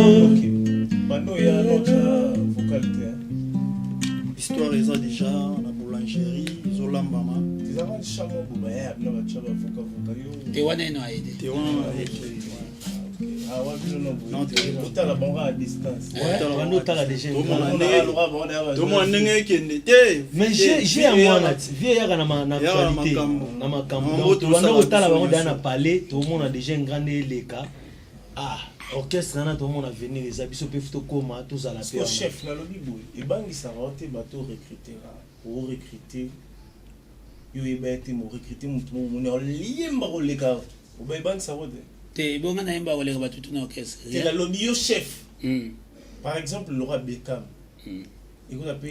bando ya notre vocalité
histoire eza déjà na boulangerie ezolambama
ezaka chamo boba ya na bacha ba voka yo
te wana eno aide
te wana
wa bino no otala bango à distance
bando otala déjà
tomo ndenge ekende te
mais j'ai ya mwana vie yaka na actualité na makambo tolanda otala bango dana na palais tomona déjà grande eleka orchestre nana tomona venir eza biso pe futo koma tozala pe
chef na lobi boy ebangisaka te bato recruter yo ebete mo recruter mutu mo ne olimba koleka oba ebangisaka
te bonga na yemba koleka bato tuna orchestre
te la lobi yo chef par exemple le roi Beckham écoute un peu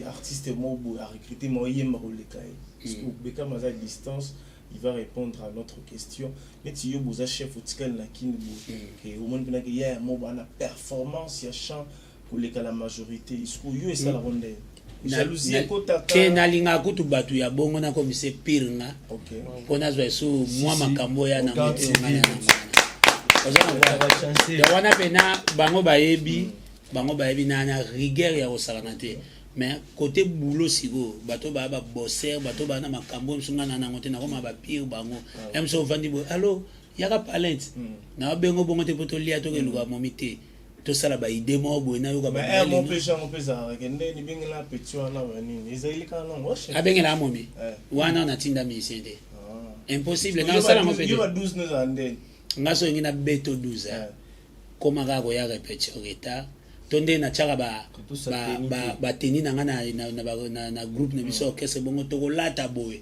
artiste mo boy a recruter mo yemba koleka parce que Beckham à distance il va répondre à notre question. Mais si vous êtes chef au tical na kin et au monde que y a un mot na performance ya chant pour les la majorité est-ce que yo ça la ronde jalousie kota
ke nalinga kutu batu ya bongo na komise pirnga
OK
pona zo eso moi makambo ya na moto ngana na ya wana pena bango bayebi na rigueur ya osalana te. Mais côté boulot sigo bato ba bosser bato ba na makambo msunga na nango te na koma ba pire bango emso vandi bo allo yaka talent na bengo bongo te poto lia to ke luka momite to sala ba idée mo bo na yo ka ba
mon pesa kende ni bengela petit wana bani ezali kana ngo
abengela momi wana na tinda misende impossible na sala mo pete
yo 12 no zande
ngaso ngina beto 12 koma ka ko ya repetio reta tonde na chaka ba teni na na groupe na biso orchestre bongo toko lata boy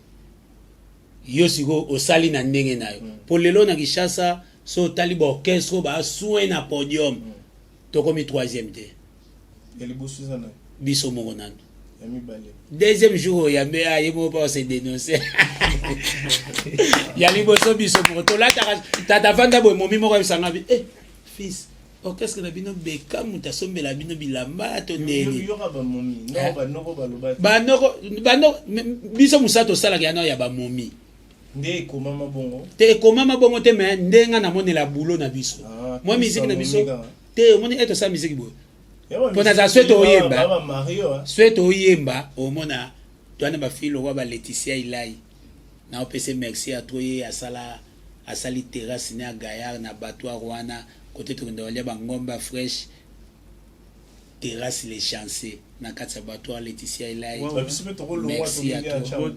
yo siko osali na ndenge nayo po lelo na Kishasa so tali ba orchestre ba soin na podium tokomi 3e te biso moko nano deuxième jour ya mbe aye mo pa se dénoncer ya liboso biso moko tolataka tata vanda boye momi moko yebisanga bi fils orchestre na bino beka muta sombela bino bilamba to ndeni banoko biso musato salaka ya no ya ba momi
nde komama bongo
te komama bongo te mais ndenga na monela bulo na biso moi musique na biso te moni eto sa musique boye pona za sweto oyemba omona twana ba filo wa ba Laetitia Ilai na opese merci à toi asali terrasse na Gaillard na Batoire wana côté to ndolia ba ngomba fresh terrasse les chanceux na katsa Batoire Laetitia Ilai merci à toi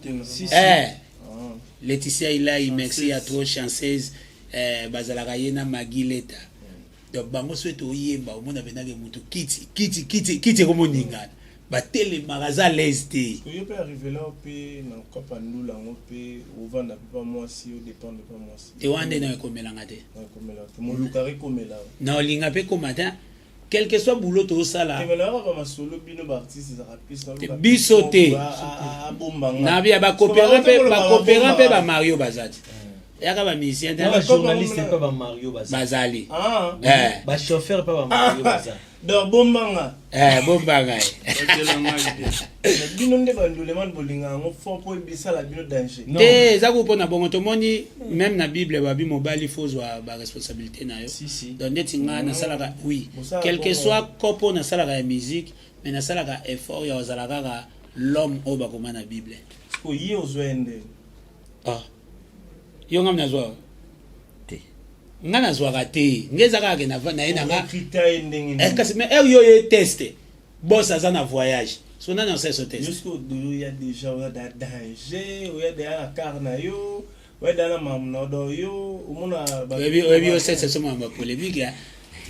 Laetitia Ilai merci à toi chanceuse bazalaka yena Magileta donc bango souhaite oyemba omona benage mutu kiti ko moningana batele magaza leste
yo peut arriver là pe na kopa ndula ngo pe ovanda pas moi si au dépend de pas moi si
te wande na komelanga te
na komela te mo lukari komela
na olinga pe komata quel que soit boulot to sala
komela ba masolo bino ba artiste za rapiste
na biso te na bia ba coopérer pe ba Mario Bazati yaka ba musicien te
ba journaliste pa ba Mario
Bazali
ba chauffeur pa ba Mario Bazali
donc bombanga
bombanga
bino nde ba ndolement bolinga ngo fort po bisala bino danger
te za ko pona bongo to moni même na Bible ba bi mobali fozwa ba responsabilité na yo donc ndeti nga na salaka oui quel que soit kopo na salaka ya musique mais na salaka effort ya ozalaka l'homme o ba koma na Bible
ko yi ozwende
yo ngam nazwa te ngana zwaka te ngeza kaka na ina nga kasi mais yo teste boss aza na voyage so nana on sait ce test
jusqu'au do ya déjà on a danger on ya de carna yo ouais dans la mamna do yo umuna
oui c'est ce moment polémique ya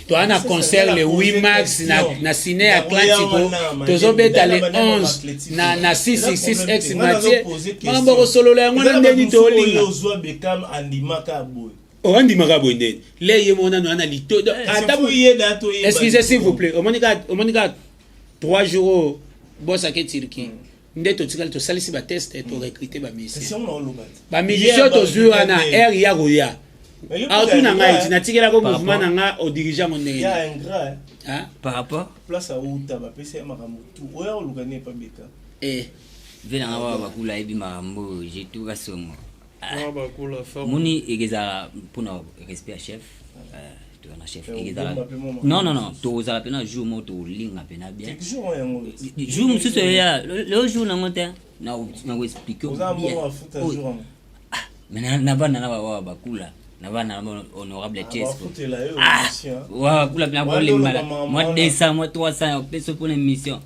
to ana concert le 8 max na Ciné Atlantico tozobeta le 11 na 666 ex Mathieu mambo ko solo la ngona ndeni to linga
yo bekam andimaka boy
andimaka boy ndeni le ye mona no ana lito ata excusez s'il vous plaît omonika 3 jours boss a Turquie ndeto tikali to salisi ba test et to recruter ba musicien to zura na air ya roya autuna ngai tinatikela ko mouvement nanga au dirigeant mon ndenge
ya ingrat
par rapport
place à uta ba pesa makamutu oya olukane pa beka
vena nga bakula ebi makambo jetu kasongo muni egeza puna respect chef to na chef egeza non to za pena jour mo to linga pena bien jour mususu ya le jour na ngote na ngo expliquer bien mais na bana na bakula na bana honorable Chesco wa kula bien pour les malades moi 200 moi 300 pesos pour l'émission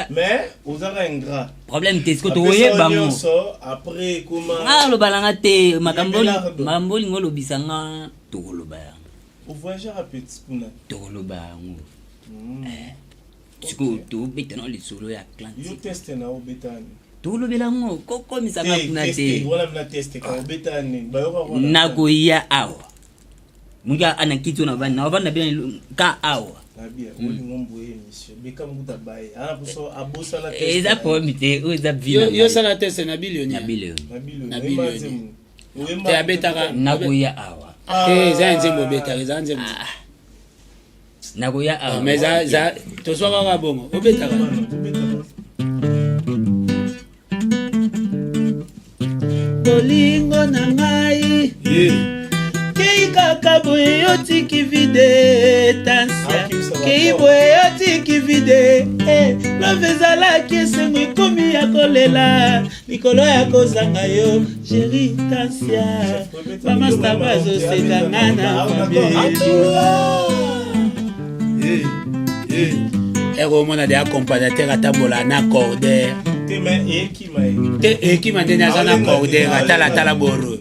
mais aux ingrat
problème Tesco to yeba mo
après comment
lo balanga te makambo lingo lo bisanga to lo ba
au voyage rapide kuna
to lo ba ngo Tiko to betana le solo ya Atlantique
yo teste na obetani
to lo belango koko misanga kuna te
wala mna teste ka obetani ba yo
na ko ya awa munga ana kitu na bana bien ka awa
Nabia, oli ngombo monsieur. Beka muta bae. Ana kuso abosa la test.
Eza pomite, oza vina.
Yo sala test na billion.
Na billion.
Te abetaka
nagoya awa.
Za nzembo betaka, za nzembo.
Nagoya awa.
Mais za to soka ka bongo. Obetaka. Bolingo na ngai. Kei kaka boye yotiki vide tansia Kei boye yotiki vide Love ezalaki esengo ekomi ya kolela Likolo ya kozanga yo Chéri tansia Bamasta bazoseka nga na Ero mona de accompagnateur atambola na cordaire Te ekima ndeni aza na cordaire atala boro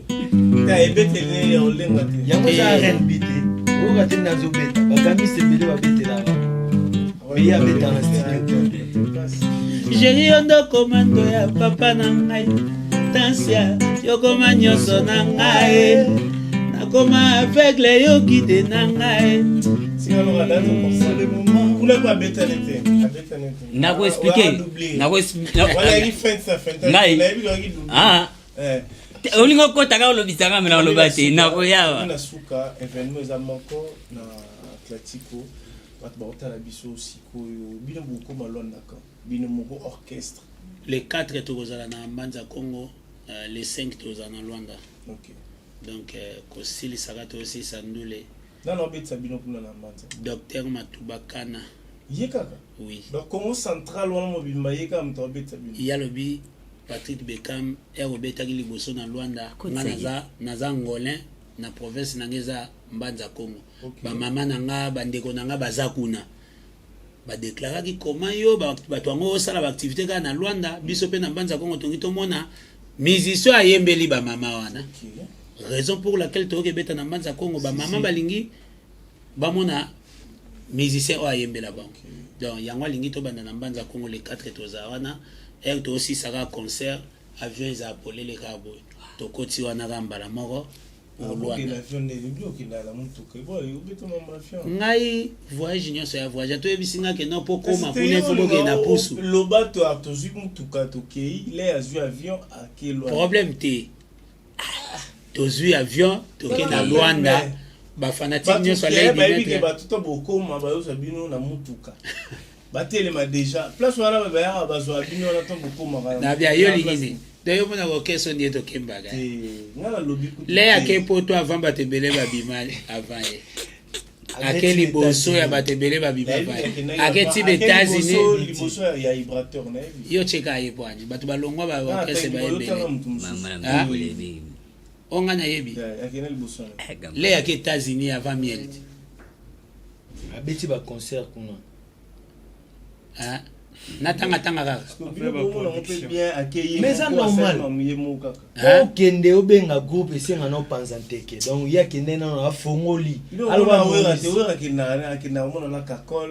yango za R&B te oyo te nazo beta bagambi sebele babetela oyi abeta na studio
Jéri ondo komando ya papa na ngai Tansia yokoma nyonso na ngai nakoma aveugle yoki te na ngai.
nakoexplike ngai olingo okotaka olobisanga mina oloba te nakoyawa
nasuka événement eza moko na Atletico bato baotala biso sikoyo bino bokoma lwandaka bino moko orchestre
les 4 tokozala na Mbanza Congo, les 5 tozala na Luanda.
Okay.
Donc kosilisaka tosilisa ndule
non betsa bino kuna na Mbanza
Docteur Matubakana
yekaka
oui
donc Congo central wana mobimba yeka mto betsa bino
yalobi Patrick Beckham erobetaki liboso na Luanda nga naza ngolin na province nangeza Mbanza Congo ba mama nanga bandeko nanga baza kuna ba déclaraki comment yo bato yango osala ba activité ka na Luanda biso pe na Mbanza Congo tongi tomona musicien ayembeli ba mama wana raison pour laquelle toke beta na Mbanza Congo ba mama balingi bamona musicien o ayembela ba donc yango alingi to banda na Mbanza Congo les 4 toza wana to aussi saka concert avion za polele ka boy to koti wana ka mbala moko ngai voyage nyonso ya voyage to ebisinga ke no po koma kuna fo boke na pusu
lobato atozi mutuka to kei le azui avion akelo
problème te tozui avion to ke na Luanda ba fanatique nyonso ale
bimetre ba tout bokoma ba yosa bino na mutuka batelema déjà place wana ba ya bazwa bino na to bokoma
na bia yo lingine d'ailleurs mona ko keso nie to kembaga
ngala lobi
le akepo to avant batebele babima avant ye akeli boso ya batebele babima aketi États-Unis
liboso ya vibrateur na
yo cheka ye bwani batu balongwa ba orchestre ba ebele
mama
onga na yebi le ya États-Unis avant miel
abeti ba concert kuna
natanga kaka
mais ça normal okende obenga groupe esenga no panza nteke donc yakende na afongoli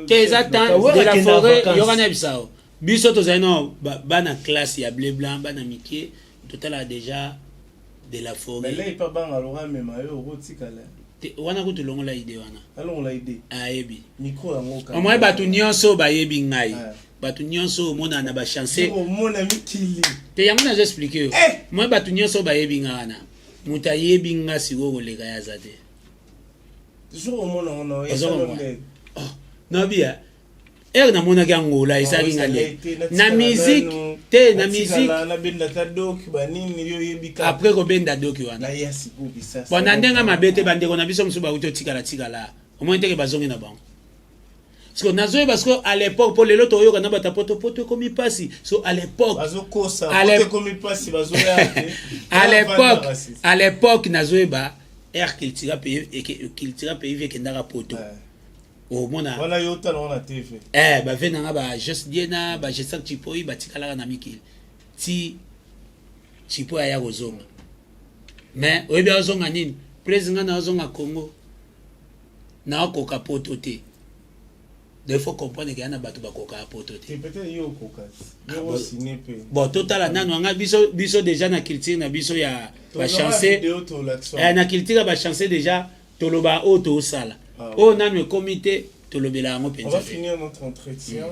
eza temps de la forêt yokana bisao biso tozali no bana classe ya bleu blanc bana mikie totala déjà de la forêt wana kutu longola ide wana ayebi omwe batu nyonso bayebi ngai batu nyonso mona na ba chance te yango na expliquer yo moi batu nyonso bayebi nga wana muta yebi nga siko koleka ya zate no bia na mona ka ngola isaki ngale na musique te na musique après ko benda doki wana bona ndenga mabete bandeko na biso musuba uto tikala au moins teke bazongi na bango parce que nazoye parce que à l'époque pour les loto yoka na bata poto comme il passe so à l'époque à l'époque nazoye ba air qu'il tira pays avec ndaka poto au mona
wala yota na TV
ba venanga ba just diena ba jesak chipoi ba tikala na mikili ti chipo ya kozonga mais oyebi azonga nini president na azonga Congo na koka poto te il faut comprendre qu'il y a un bateau bakoka poto te
peut-être yo koka yo signé pe
bon total nanu anga biso déjà na culture na biso ya ba chancer na culture ba chancer déjà toloba auto sala o nanu comité tolobela ngo penza.
On va finir notre entretien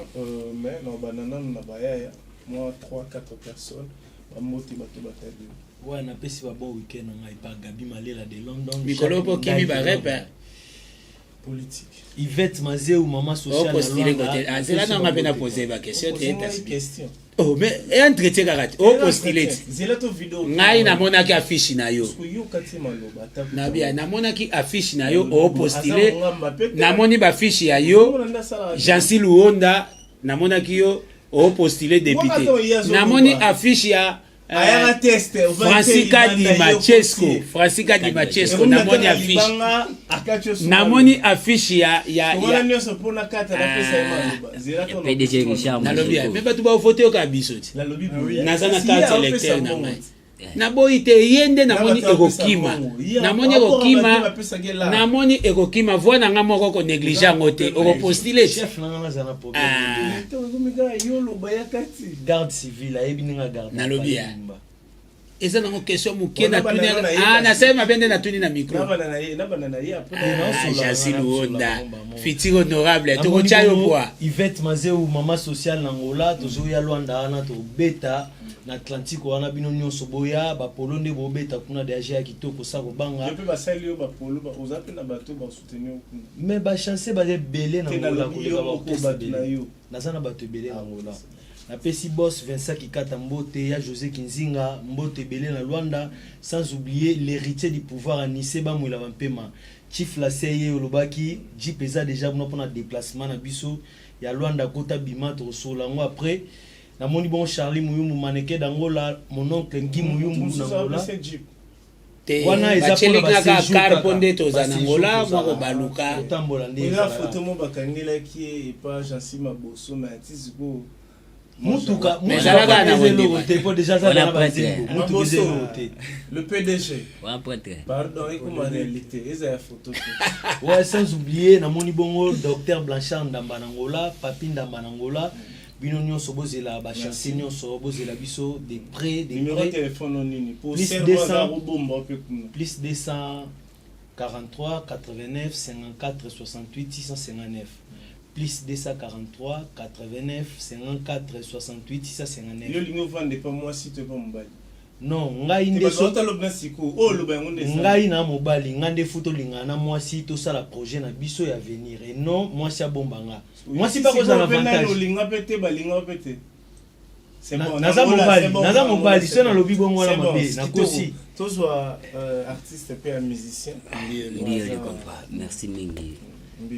mais no banana na baya moi 3-4 personnes ba moti bato batali
ouais na pesi ba bon week-end ngai pa Gabi Malela de London
Mikolo po kimi ba rep
politique
Yvette Mazé ou maman sociale
c'est là on a posé la question oh mais entretien karate oh postulé ngai na mona ki affiche na yo na bia na mona ki affiche na yo oh postulé na moni ba affiche ya yo Jansi Luonda na mona ki yo oh postulé député na moni affiche ya Francisca Di Macesco namoni affiche ya
PDG Richard
mais batu ba voter ka biso ti naza na carte électeur na ngai na boyi te yende namoni ekokima voix na nga moko ko négliger ngote oko postuler
chef na nga za na problème garde civile ayebi ninga garde
na lobby eza nango question moke na tuni na sema mabende na tuni na micro Jasi Luonda futur honorable to chayo kwa
Yvette Mazeu mama social nangola tozoya Luanda ana to beta na Atlantique wana bino nyonso boya ba polo nde bo beta kuna de agi ya kitoko sa banga
depuis ba sali yo ba polo ba ozape na bato ba soutenir
mais ba chance ba belé na ngola ko ba
yo
nazana bato belé na ngola na pesi boss Vincent Kikata Mbote ya José Kinzinga Mbote belé na Luanda sans oublier l'héritier du pouvoir à Nice ba mwela bampema Chief la seye olobaki Jeep eza déjà pour na déplacement na biso ya Luanda kota bima to solango après na moni bon Charlie Muyumbu maneke d'Angola mon oncle Ngi Muyumbu na Angola
wana eza pour ba carbone to za Angola mwa baluka
tambola ndé
la photo mo bakangela ki e pa Jansi Maboso na tiziko
mutuka
mezalaka na
wote po déjà ça na bazengo mutuka
le PDG
Ouais, prêtre.
pardon et comme en réalité eza ya photo
ouais sans oublier na moni bongo docteur Blanchard Ndamba na Angola Papi Ndamba na Angola bino nyonso bozela ba chance nyonso bozela biso des prêts
numéro de téléphone nini pour
plus
serveur bomba pe kuna
plus 243 89 54 68 659 plus 243 89 54 68 659
yo lingo vande pas moi si tu pas mobali
non ngai nde
so talo bnasiku o lo bango nde
ngai na mobali ngande futo lingana moi si to sala projet na biso ya venir et non moi si abombanga moi si pas cause à l'avantage
no linga pété balinga pété c'est bon
naza mobali c'est na lobi bongo na mabe na kosi
to soit artiste pe musicien
Ndio comprends. Merci mingi.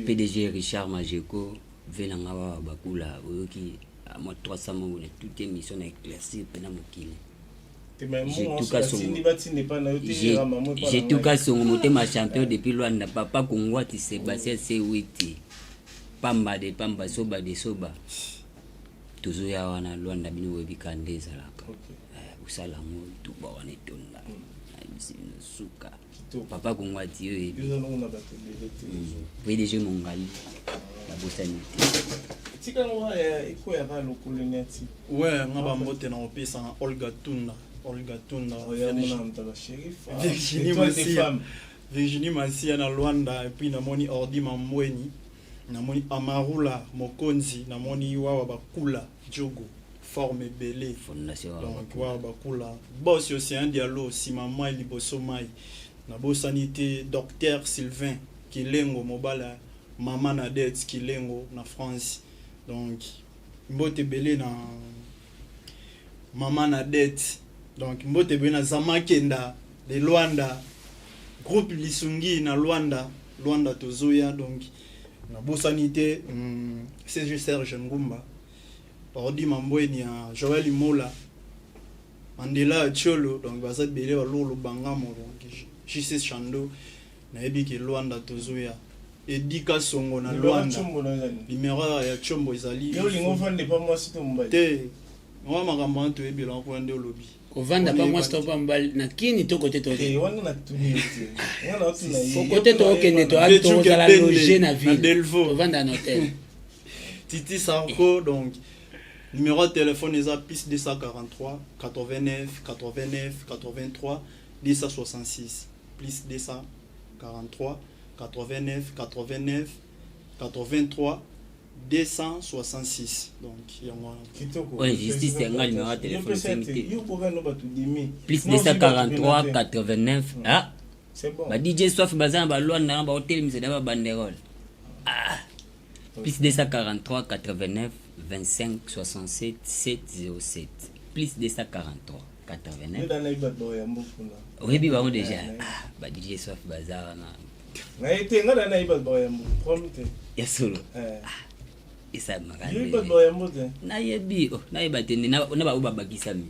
PDG Richard Majeko venanga wa bakula oyoki à moi 300 mots de toute émission éclaircie pena mokili. J'ai tout cas son motema champion depuis Luanda papa Kongwati Sébastien Sewiti pamba de pamba soba de soba toujours ya wana Luanda bino webikande zalaka usala mo tuba wana tonda suka papa Kongwati yo PDG Mongali la botanité
tika ngwa iko ya ba lokoleniati
ouais ngaba mbote na opesa Olga Tunda Virginie Masia na Luanda et puis namoni Ordi Mambweni namoni Amarula Mokonzi namoni Wawa Bakula Djogo forme belé
fondation
donc Wawa Bakula boss aussi un dialogue si maman liboso mai na bo sanité docteur Sylvain Kilengo Mobala maman Nadette Kilengo na France donc mbote belé na maman Nadette donc mbote bena Zamakenda de Luanda groupe Lisungi na Luanda tozoya donc na bo sanité CG Serge Ngumba Ordi Mambweni ya Joël Mola Mandela Cholo donc baza belé lolo bangamo donc JC Chando na ebiki Luanda tozoya Edika Songo na Luanda numéro ya Chombo ezali
yo lingo vande pas moi si to mbali
te moi makambo to ebila ko ande lobby
kovanda pa moi stop mbali na kini to côté to
wana na tuni wana otuna
yi côté to okende to alto za la loger na ville kovanda na hôtel
Titi Sarko donc numéro de téléphone est plus 243 89 89 83 266 plus 243 89 89 83 266 donc
ouais justice c'est un numéro de téléphone
yo poka no batu dimi
plus 243 89 ah
c'est bon
ba DJ Soif bazan ba Luanda ba hôtel mise na ba banderole ah plus 243 89 25 67 707 plus 243 89
dans les bateaux ya mbofuna
oui bi ba on déjà ah ba DJ Soif bazan
na été ngada na iba boya mbo promte
ya solo isa magana
iba boya mbo
na yebi na iba tende na ba babakisa mi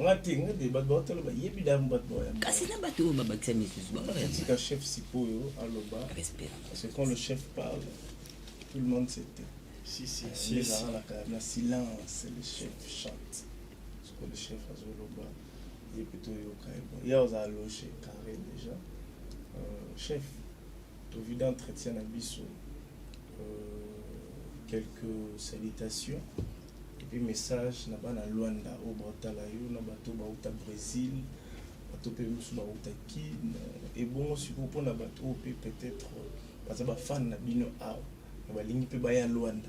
ngati ngade ba botelo ba yebi da mbo boya
kasi na ba to babakisa mi susu ba
ka chef sipoyo aloba
respect
parce que quand le chef parle tout le monde s'était si la silence le chef chante parce que le chef azoloba il plutôt yokaïba il y a aux alloger carré déjà chef, au vu d'entretien à Bissau, quelques salutations puis message na bana Luanda au Botala yo na bato ba uta Brésil bato pe musu ba uta Kin et bon si pour na bato pe peut-être parce ba fan na bino a ba lingi pe ba ya Luanda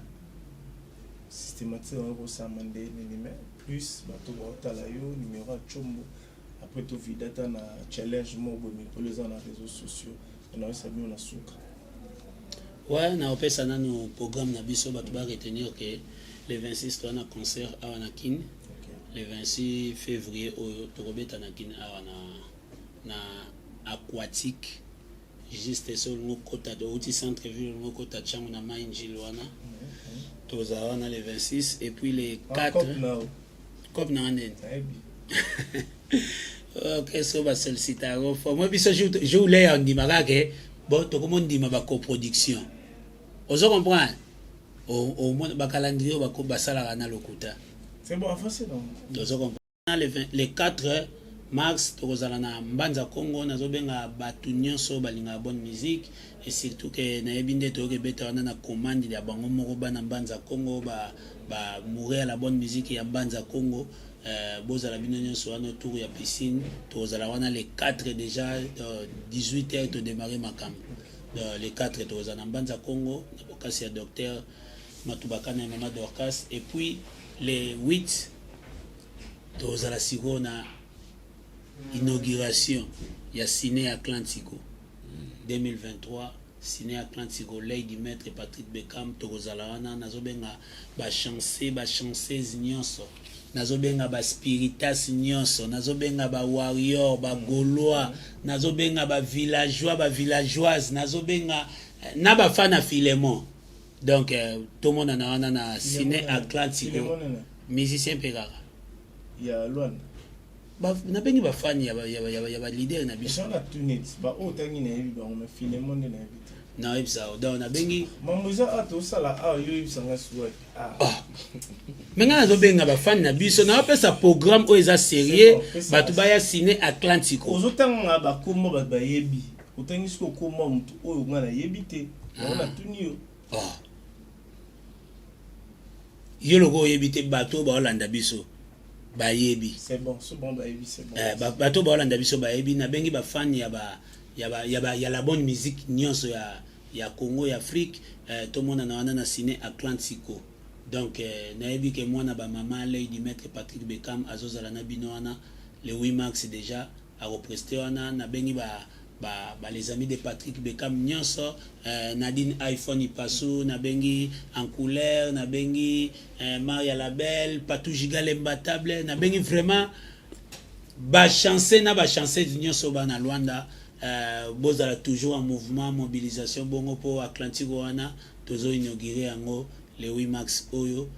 systématiquement ko sa mandé ni mais plus bato ba uta la yo numéro a chombo après tout vidata na challenge mo bo mi pour les gens na réseaux sociaux on a sabi on a suka.
Ouais, na opesa na no programme na biso bato ba retenir que le 26 on a concert à Wanakin. Le 26 février au Torobeta Nakin à na aquatique juste sur le côté de outil centre ville le côté changu na mainji wana. Toza na le 26 et puis les 4 comme na nen. OK, so ba sollicitaro. Moi biso je voulais en dimaka que bon to comme on dit ma coproduction. Ozo comprendre au moins ba calendrier ba ko basala na lokuta.
C'est bon, avancez non.
Ozo comprendre les 4 mars tokozala na Mbanza Congo nazobenga batu nyonso balinga bonne musique et surtout que na yebinde to ke beta wana na commande ya bango moko bana Mbanza Congo ba mourir la bonne musique ya Mbanza Congo bozala bino nyonso wana autour ya piscine tozala wana les 4 déjà 18h to démarrer makam les 4 tozala na Mbanza Congo na bokasi ya docteur Matubakana et Mama Dorcas et puis les 8 tozala siko na inauguration ya Ciné Atlantico 2023 Ciné Atlantico Lady Maître Patrick Beckham tozala wana nazobenga ba chanceuse nyonso nazobenga ba spiritas nyonso nazobenga ba warrior ba gaulois nazobenga ba villageoise nazobenga na ba fana Filemon donc tout le monde na wana na Ciné Atlantico musicien pekaka
ya Luanda
na bengi ba fan ya ba leader na biso
na tunet ba otangi na yebi ba on Filemon na yebi
na ebisa na bengi
mamuza ato sala yo ibisanga suwa
menga nazobenga ba fan na biso na opesa programme o eza sérieux batu baya Ciné Atlantico
ozotanga ba komo ba yebi otangi siko komo mutu oyo ngana yebi te na tunio yo logo yebi te bato ba olanda biso ba yebi c'est bon ba yebi c'est bon
bato ba olanda biso ba yebi na bengi ba fan ya la bonne musique nyonso ya Congo ya Afrique tout le monde na wana na Ciné Atlantico donc na yebi ke mwana ba mama Lady Maître Patrick Beckham azozala na bino wana le 8 mars déjà a représenter wana na bengi ba les amis de Patrick Beckham nyonso Nadine iPhone ipasu na bengi en couleur na bengi Maria Labelle Patou Gigal imbattable na bengi vraiment ba chancer nyonso bana Luanda bozala toujours en mouvement mobilisation bongo po Atlantico wana tozo inaugurer yango le 8 mars oyo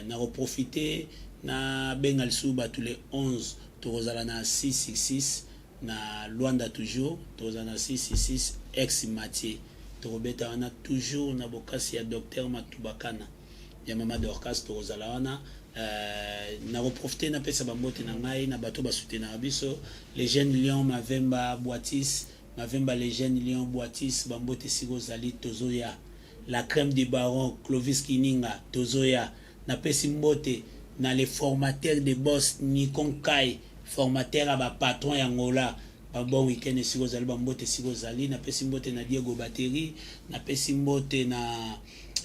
na reprofiter na bengal suba tous les 11 tozala na 666 na Luanda toujours tozana 666 ex Mathieu tobeta wana toujours na bokasi ya docteur Matubakana ya Mama Dorcas tozala wana na reprofiter na pesa bambote na ngai na bato ba soutenir biso les jeunes lions Mavemba Boitis Mavemba les jeunes lions Boitis bambote siko zali tozoya la crème du baron Clovis Kininga tozoya na pesi mbote na les formateurs de boss Nikon Kai formateur à ba patron ya ngola ba bon week-end siko zali ba mbote siko zali na pesi mbote na Diego Batterie na pesi mbote na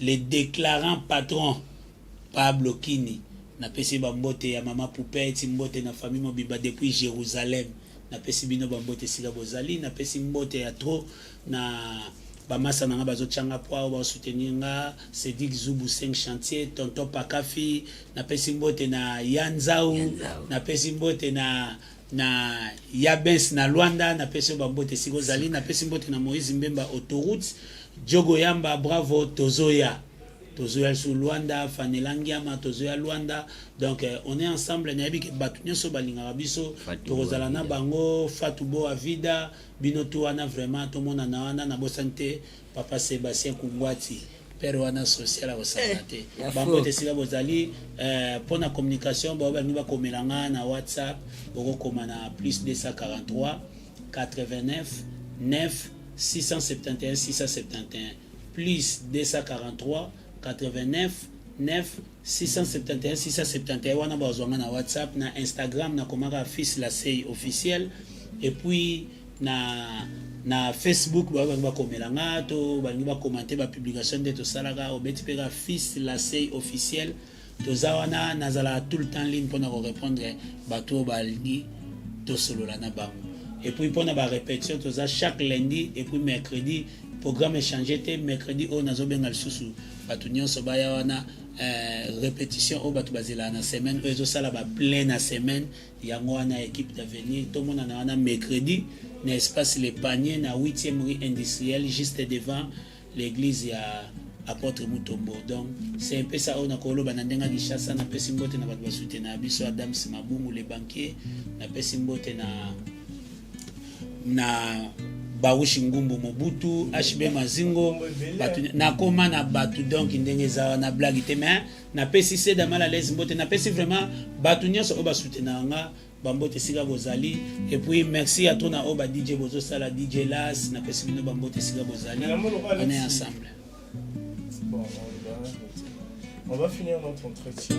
les déclarants patrons Pablo Kini na pesi ba mbote ya Mama Poupette mbote na famille Mobimba depuis Jérusalem na pesi bino ba mbote sika bozali na pesi mbote ya trop na bamasa nanga bazochanga poa ba soutenir nga Cédric Zubu 5 chantier tonton Pakafi na pesi mbote na Yanzao na pesi mbote na Yabens na Luanda na pesi ba mbote siko zali na pesi mbote na Moïse Mbemba autoroute Jogo Yamba bravo tozoya sur Luanda Fanelangiama tozoya Luanda donc on est ensemble na yebiki batu nyonso balinga biso tozala na bango Fatubo Avida binoto wana vraiment tout monde na wana na bosante papa Sébastien Kungwati père wana social au santé bambote sika bozali pour la communication ba ba niba komelanga na WhatsApp boko koma na plus 243 89 9 671 671 plus 243 89 671 671 wana bazwanga na WhatsApp, na Instagram na komaka Fils la Sei officiel, et puis na Facebook ba komelanga to ba ngi ba commenter ba publication de to salaka obeti peka Fils la Sei officiel to zawana nazala tout le temps ligne pour répondre bato balingi to solola na bango. Et puis pour ba répétition to za chaque lundi et puis mercredi programme échangé te mercredi on nazo bengal susu bato nyonso baya wana répétition au bato bazela na semaine ezo sala ba plein na semaine yango wana équipe d'avenir tout monde na wana mercredi na espace les paniers na 8e rue industrielle juste devant l'église ya apôtre Mutombo. Donc c'est un peu ça on a koloba na ndenga gishasa na pesimbote na bato basute na biso Adam Simabungu les banquiers na pesimbote na Bawushi Ngumbu Mobutu HB Mazingo batu na koma na batu donc ndenge za na blague te mais na pesi c'est da mal à l'aise mbote na pesi vraiment batu nyonso oba soutenir nga bambote sika bozali. Et puis merci à toi na oba DJ Bozo Sala DJ Las na pesi bino bambote sika bozali, on est ensemble.
Bon, on va finir notre entretien.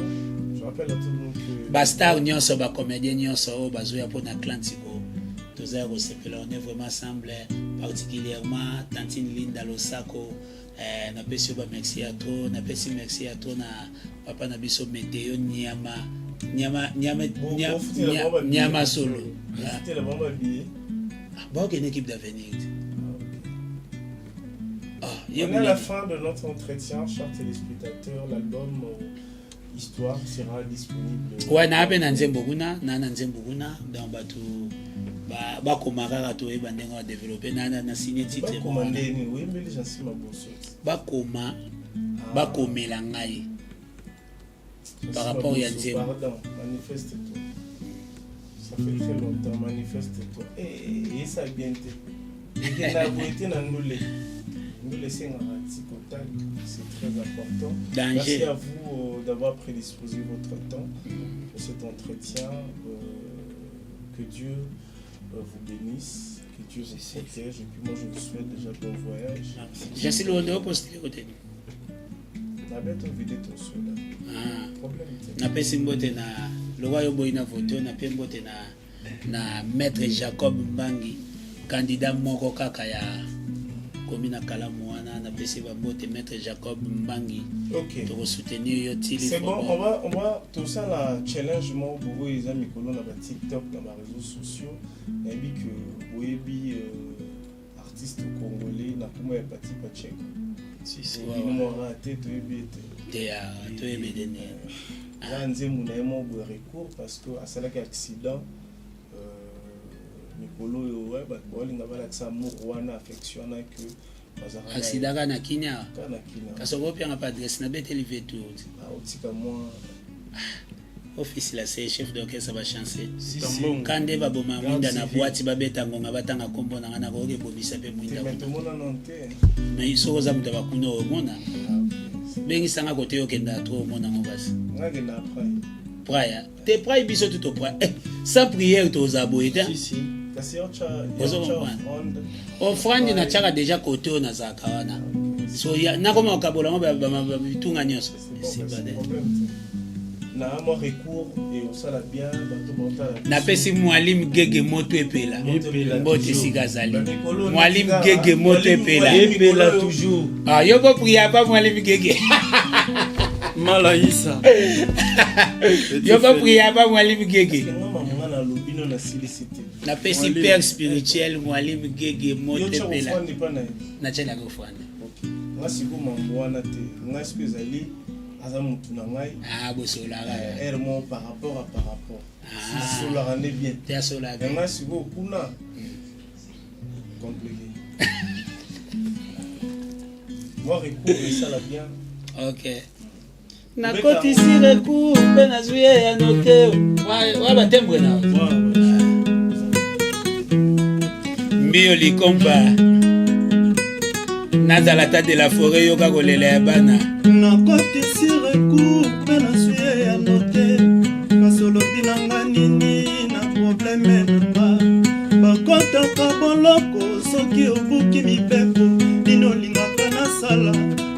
Je rappelle à tout le monde que
Bastar nyonso ba comédien nyonso bazoya pour na Atlantico. On est vraiment ensemble, particulièrement Tantine Linda Losako. Na pesi ba merci à toi, na pesi merci à toi na papa na biso Météo Nyama solo.
C'était la bombe habillée.
Bon, une équipe d'avenir.
On est à la fin de notre entretien, chers téléspectateurs. L'album Histoire sera disponible.
Ouais, na ape na nzemboguna, na nzemboguna dans batu ba komara to e bandenga wa développer na signé titre
ba komandeni oui mais les gens si ma bosso
ba koma ba komela ngai par rapport à nzembo.
Pardon, manifeste-toi. Ça fait très longtemps, manifeste-toi. Et ça bien été. Il a été dans nous laisser un petit contact, c'est très important.
Danger.
Merci à vous d'avoir prédisposé votre temps pour cet entretien. Que Dieu vous bénisse, que Dieu vous protège. Et puis moi je vous souhaite déjà bon voyage.
Je suis le haut poste de côté.
Na beto vide ton soda. Problème.
Na pesi mbote na lowa yo boina voto na pembote na maître Jacob Mbangi, candidat moko kaka ya komina Kalamu wana na pesi ba mbote maître Jacob Mbangi.
OK.
To soutenir yo tili.
C'est bon, on va tout ça la challenge mo bobo les amis kolon na ba TikTok na ba réseaux sociaux. Nabi que webi artiste congolais na kuma ya pati pacheko. Si c'est vraiment raté to ebete.
Dia to ebedene.
Nzembo na mo bo recours parce que à cela accident Mikolo yo ouais ba bolinga bala que ça wana affection na que
accident kana kinya kasobo pia ngapa adresse na beteli vetu
otika moi
office la c'est chef d'orchestre ba chancer kande ba boma mwinda na boîte ba beta ngonga batanga kombo na ngana ko ke bobisa pe mwinda na iso za mutaba kuno omona bengi sanga kote yo kenda to omona ngobasi
ngake na
praya te pray biso tout au point sans prière to za boita
si
offrande na chaka déjà côté na za kawana so ya na koma kabola ba bitunga nyoso c'est pas de
na mo recours et on sala bien bato monta
na pesi mwalimu gege moto epela mbote sigazali mwalimu gege moto epela
toujours
yo ko prier pas mwalimu gege
Malaïsa
yo ko prier pas mwalimu gege
na silicité
na pesi père spirituel mwalimu gege moto epela na chela ko fwanda
ngasi ko mamwana te ngasi ko zali azamu tunangai
bosola
ermo par rapport si sola rende bien
te sola
ngasi ko kuna compliqué moi recours ça la bien.
OK na koti si recours pe na zuye ya note wa batembwe na mbio likomba nazala ta de la forêt yoka kolela ya bana
na koti si recours pe na zuye ya note kasolobi nanga nini na probleme nanga bakotaka boloko soki obuki mipepo nini olingaka nasala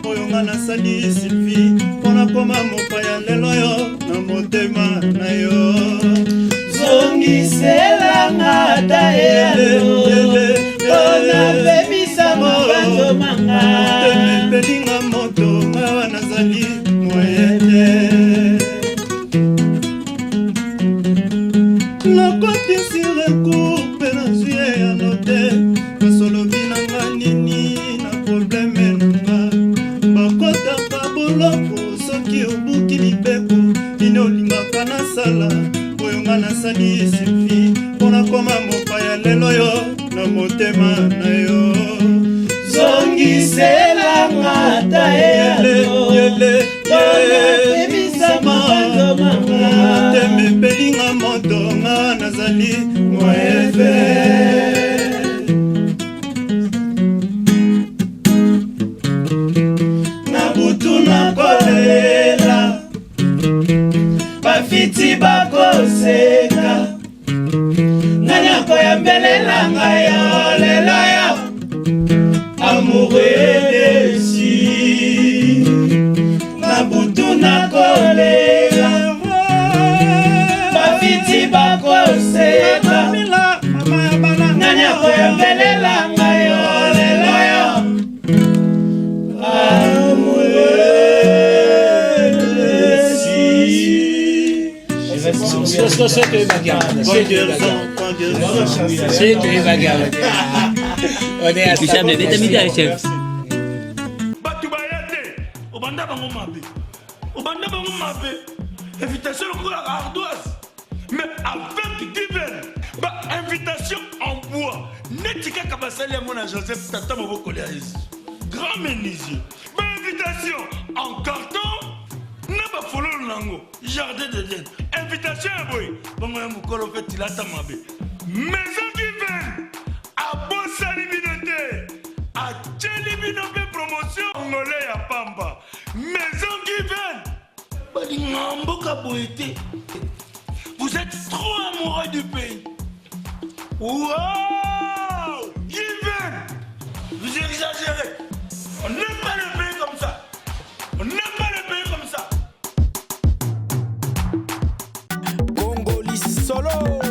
oyo nga nasali Sylvie mpona nakoma mopaya lelo yo na motema na yo zongiselanga tayelo ona bebisa mobato manga temepelinga moto ngawa nazali moyete nakotisi recoupe na zuye ya note nasolobi nanga nini na probleme nanga bakotaka boloko soki obuki libeko ine olingaka nasala oyo nga nasali esifi mpona koma mopaya lelo yo na motema na yo zongiselanga temepelinga moto nga nazali moeve na butu nakolela bafiti bakoseka ngani akoyambelela ngai yo lelo yo amoureux desi na butu nakolela bafiti bakoseka ngani akoyambelela ngai yo lelo yo
Batu bayate, obanda bango mabe. Obanda bango mabe. Invitation à ardoise. Mais avec divers, invitation en bois. Netika kabasali à mon Joseph Tata Moboko Léaïs. Grand menuisier. Invitation en carton. N'a pas follow lango. Jardin de Dieu. Invitation à boy. Bon, moi, mon colo fait il a ta mabe. Maison divers. À Bossa Libinoté. À Tchelibinoté promotion. Angolais à Pamba. Maison divers. Vous êtes trop amoureux du pays. Wow! Given! Vous exagérez. On n'aime pas le pays comme ça. On n'aime pas le pays comme ça.
Congolis solo.